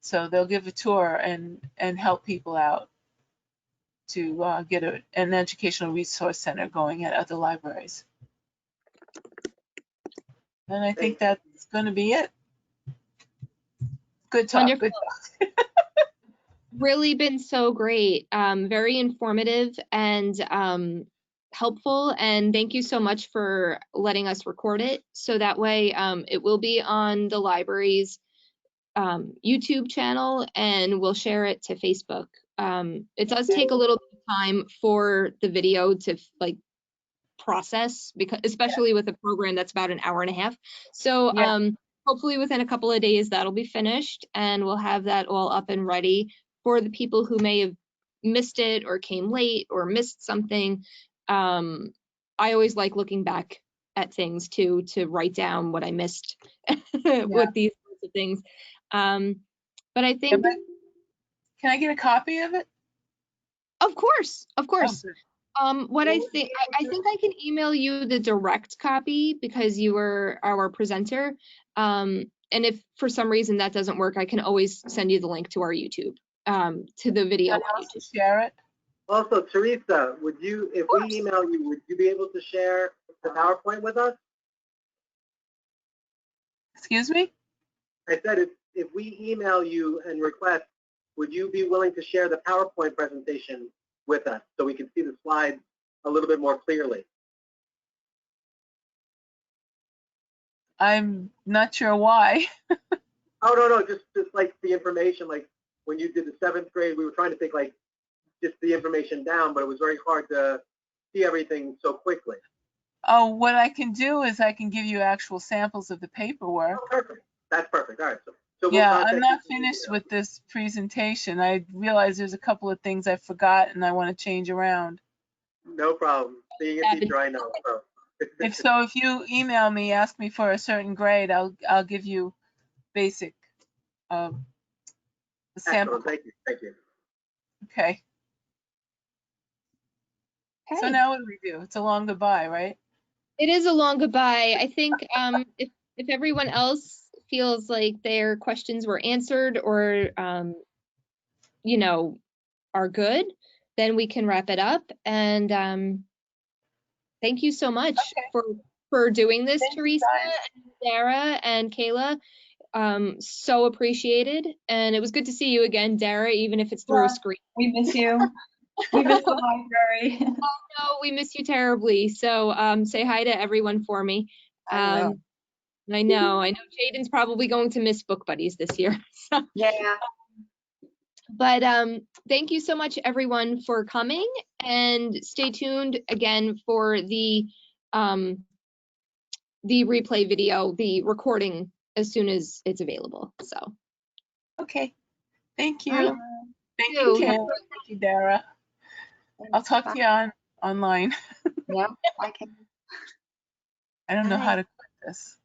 Speaker 3: So they'll give a tour and help people out to get an educational resource center going at other libraries. And I think that's going to be it. Good talk.
Speaker 2: Wonderful.
Speaker 3: Good talk.
Speaker 2: Really been so great. Very informative and helpful. And thank you so much for letting us record it. So that way it will be on the library's YouTube channel, and we'll share it to Facebook. It does take a little bit of time for the video to like process, because especially with a program that's about an hour and a half. So hopefully within a couple of days that'll be finished, and we'll have that all up and ready for the people who may have missed it or came late or missed something. I always like looking back at things too, to write down what I missed with these sorts of things. But I think,
Speaker 3: can I get a copy of it?
Speaker 2: Of course.
Speaker 3: Oh,
Speaker 2: What I think I can email you the direct copy because you were our presenter. And if for some reason that doesn't work, I can always send you the link to our YouTube, to the video.
Speaker 3: Can I also share it?
Speaker 5: Also, Teresa, would you, if we email you, would you be able to share the PowerPoint with us?
Speaker 3: Excuse me?
Speaker 5: I said if we email you and request, would you be willing to share the PowerPoint presentation with us so we can see the slides a little bit more clearly?
Speaker 3: I'm not sure why.
Speaker 5: Oh, no, just like the information, like when you did the 7th grade, we were trying to take like just the information down, but it was very hard to see everything so quickly.
Speaker 3: Oh, what I can do is I can give you actual samples of the paperwork.
Speaker 5: Oh, perfect. That's perfect. All right. So we'll
Speaker 3: yeah, I'm not finished with this presentation. I realize there's a couple of things I forgot and I want to change around.
Speaker 5: No problem. Being a teacher, I know. So.
Speaker 3: If you email me, ask me for a certain grade, I'll give you basic sample.
Speaker 5: Excellent. Thank you.
Speaker 3: Okay. So now what do we do? It's a long goodbye, right?
Speaker 2: It is a long goodbye. I think if everyone else feels like their questions were answered or you know, are good, then we can wrap it up. And thank you so much for doing this, Teresa and Dara and Kayla. So appreciated. And it was good to see you again, Dara, even if it's through a screen.
Speaker 6: We miss you. We miss the library.
Speaker 2: Oh no, we miss you terribly. So say hi to everyone for me. I know Jaden's probably going to miss Book Buddies this year. So.
Speaker 6: Yeah.
Speaker 2: But thank you so much, everyone, for coming, and stay tuned again for the the replay video, the recording, as soon as it's available. So.
Speaker 3: Okay. Thank you.
Speaker 2: Right.
Speaker 3: Thank
Speaker 2: You.
Speaker 3: you, Kayla. Thank you, Dara. I'll talk to you online.
Speaker 6: Yeah, I can.
Speaker 3: I don't know how
Speaker 2: Bye.
Speaker 3: to quit this.